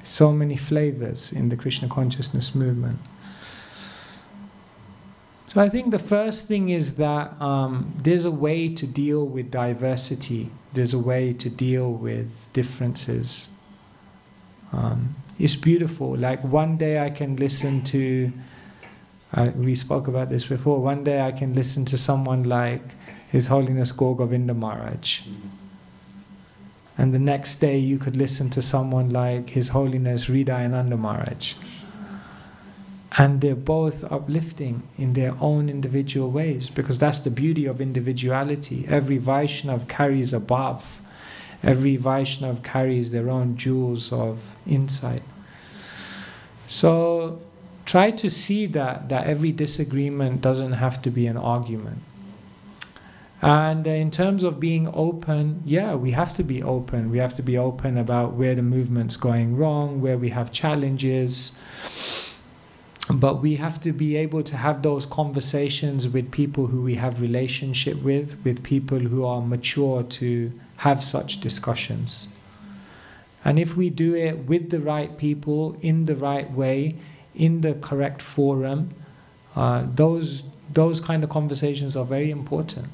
So many flavors in the Krishna consciousness movement. So I think the first thing is that there's a way to deal with diversity. There's a way to deal with differences. It's beautiful. Like one day I can listen to, we spoke about this before, one day I can listen to someone like His Holiness Gaur Govinda Maharaj. And the next day you could listen to someone like His Holiness Hridayananda Maharaj. And they're both uplifting in their own individual ways, because that's the beauty of individuality. Every Vaishnav carries a bhav. Every Vaishnav carries their own jewels of insight. So try to see that every disagreement doesn't have to be an argument. And in terms of being open, yeah, we have to be open. We have to be open about where the movement's going wrong, where we have challenges. But we have to be able to have those conversations with people who we have relationship with people who are mature to have such discussions. And if we do it with the right people, in the right way, in the correct forum, those kind of conversations are very important.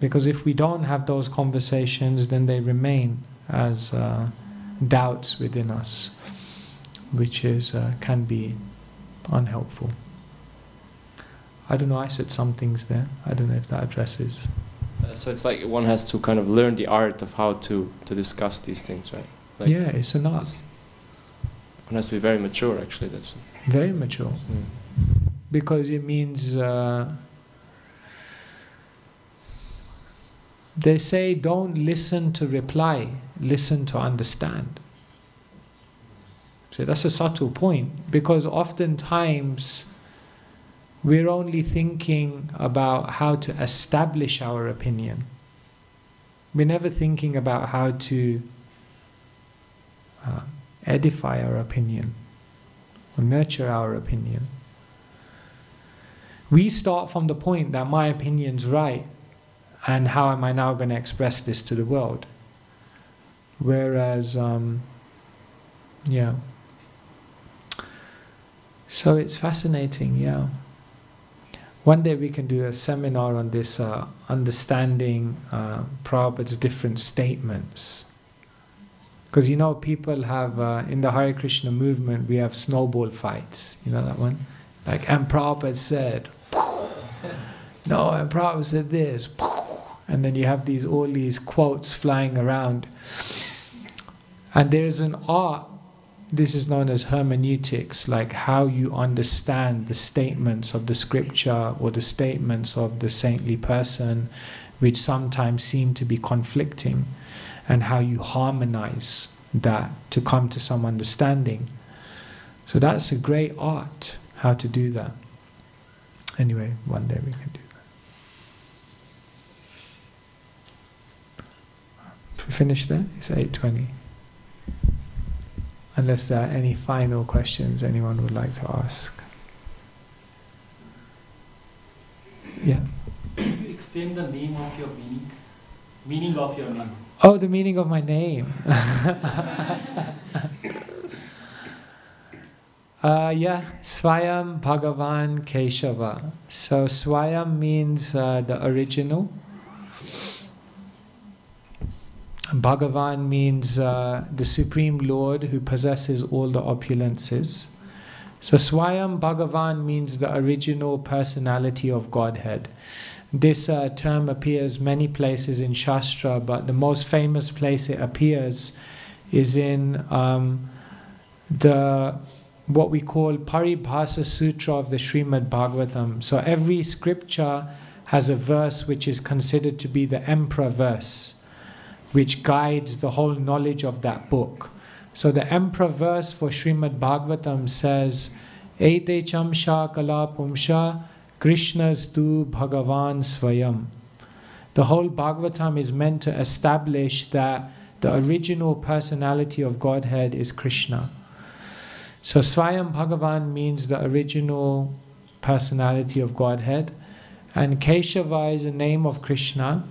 Because if we don't have those conversations, then they remain as doubts within us, which is can be unhelpful. I don't know, I said some things there. I don't know if that addresses. So it's like one has to kind of learn the art of how to discuss these things, right? Like Yeah, it's an art. One has to be very mature, actually. That's Very mature. Because it means... they say don't listen to reply, listen to understand. So that's a subtle point, because oftentimes we're only thinking about how to establish our opinion. We're never thinking about how to edify our opinion or nurture our opinion. We start from the point that my opinion's right, and how am I now going to express this to the world? Whereas, yeah. So it's fascinating, yeah. One day we can do a seminar on this, understanding Prabhupada's different statements. Because you know, people have, in the Hare Krishna movement, we have snowball fights. You know that one? Like, and Prabhupada said, no, and Prabhupada said this. And then you have all these quotes flying around. And there is an art, this is known as hermeneutics, like how you understand the statements of the scripture or the statements of the saintly person, which sometimes seem to be conflicting, and how you harmonize that to come to some understanding. So that's a great art, how to do that. Anyway, one day we can do that. We finish there? It's 8:20. Unless there are any final questions anyone would like to ask. Yeah. Can you explain the name of your meaning of your name? Oh, the meaning of my name. Yeah, Svayam, Bhagavan, Keshava. So Svayam means the original. Bhagavan means the Supreme Lord who possesses all the opulences. So Swayam Bhagavan means the original personality of Godhead. This term appears many places in Shastra, but the most famous place it appears is in what we call Paribhasa Sutra of the Srimad Bhagavatam. So every scripture has a verse which is considered to be the emperor verse, which guides the whole knowledge of that book. So the emperor verse for Srimad Bhagavatam says, Ete chamsha kala pumsha Krishna's tu Bhagavan Svayam. The whole Bhagavatam is meant to establish that the original personality of Godhead is Krishna. So Svayam Bhagavan means the original personality of Godhead, and Keshava is a name of Krishna.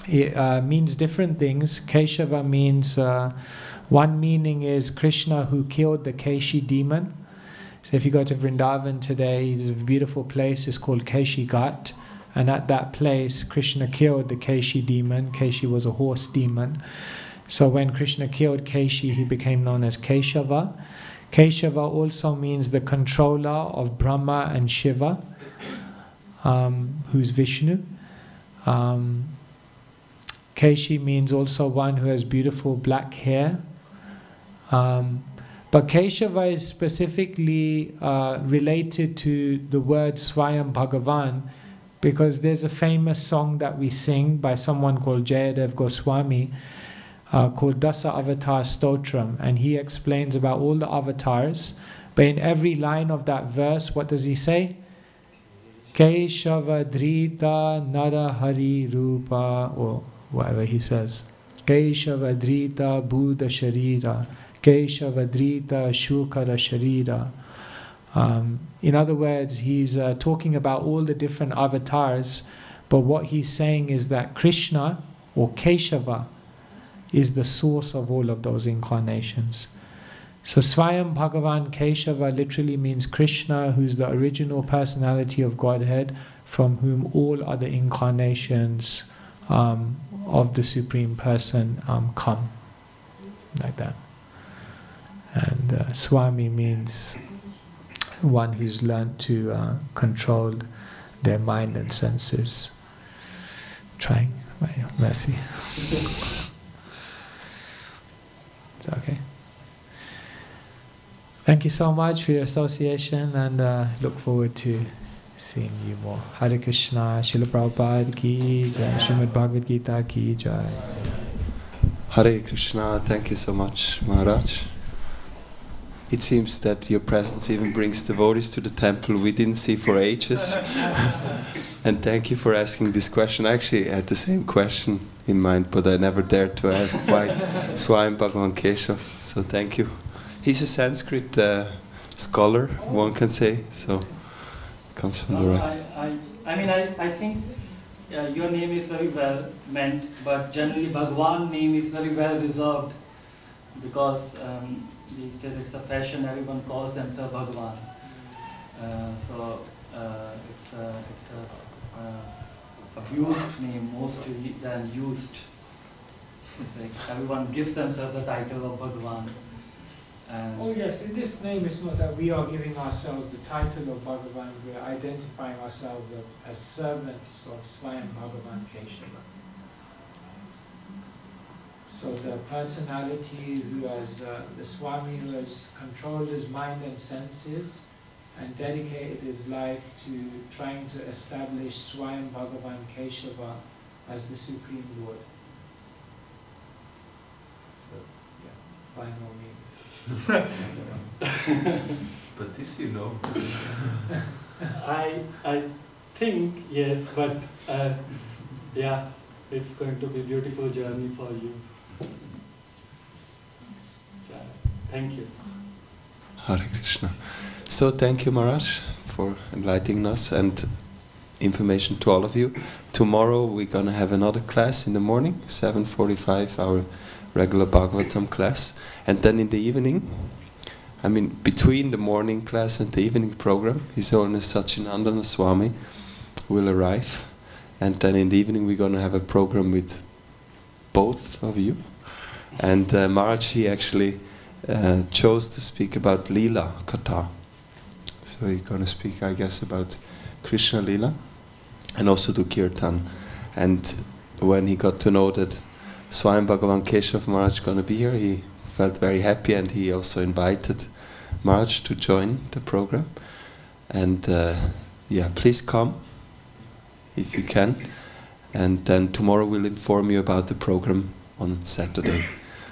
It means different things. Keshava means, one meaning is Krishna who killed the Keshi demon. So if you go to Vrindavan today, there's a beautiful place, it's called Keshi Ghat. And at that place, Krishna killed the Keshi demon. Keshi was a horse demon. So when Krishna killed Keshi, he became known as Keshava. Keshava also means the controller of Brahma and Shiva, who's Vishnu. Keshi means also one who has beautiful black hair. But Keshava is specifically related to the word Swayam Bhagavan, because there's a famous song that we sing by someone called Jayadev Goswami called Dasa Avatar Stotram, and he explains about all the avatars, but in every line of that verse, what does he say? Keshava Drita Narahari Rupa, or whatever he says. Keshava Drita Buddha Sharira, Keshava Drita Shukara Sharira. In other words, he's talking about all the different avatars, but what he's saying is that Krishna, or Keshava, is the source of all of those incarnations. So Svayam Bhagavan Keshava literally means Krishna, who's the original personality of Godhead, from whom all other incarnations of the Supreme Person come. Like that. And Swami means one who's learned to control their mind and senses. Trying. Mercy. It's okay. Thank you so much for your association, and look forward to seeing you more. Hare Krishna, Srila Prabhupada ki jai, Srimad Bhagavad Gita ki jai. Hare Krishna, thank you so much, Maharaj. It seems that your presence even brings devotees to the temple we didn't see for ages. And thank you for asking this question. I actually had the same question in mind, but I never dared to ask why Swami Bhagavan Keshava. So thank you. He's a Sanskrit scholar, one can say, so comes from the right. I think your name is very well meant, but generally Bhagavan name is very well reserved, because these days it's a fashion, everyone calls themselves Bhagavan. So it's a abused name mostly than used. It's like everyone gives themselves the title of Bhagavan. Oh yes, in this name it's not that we are giving ourselves the title of Bhagavan, we are identifying ourselves as servants of Swayam Bhagavan Keshava. So the personality who has, the Swami who has controlled his mind and senses and dedicated his life to trying to establish Swayam Bhagavan Keshava as the Supreme Lord. So, yeah, by no means. But this you know. I think yes, but yeah, it's going to be a beautiful journey for you. Thank you. Hare Krishna. So thank you, Maharaj, for enlightening us, and information to all of you. Tomorrow we're going to have another class in the morning, 7:45, our regular Bhagavatam class. And then in the evening, between the morning class and the evening program, His Holiness Satchinandana Swami will arrive. And then in the evening we're going to have a program with both of you. And Maharaj, he actually chose to speak about Leela Katha. So he's going to speak, I guess, about Krishna Leela and also do Kirtan. And when he got to know that Swami Bhagavan Keshava Maharaj is going to be here, he felt very happy, and he also invited Maharaj to join the program. And yeah, please come if you can. And then tomorrow we'll inform you about the program on Saturday.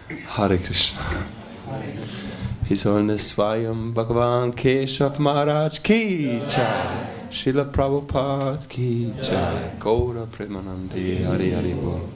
Hare Krishna. His Holiness Svayam Bhagavan Keshava Maharaj ki jai. Srila Prabhupada ki jai. Gaura Premanande Hari Hari Bol.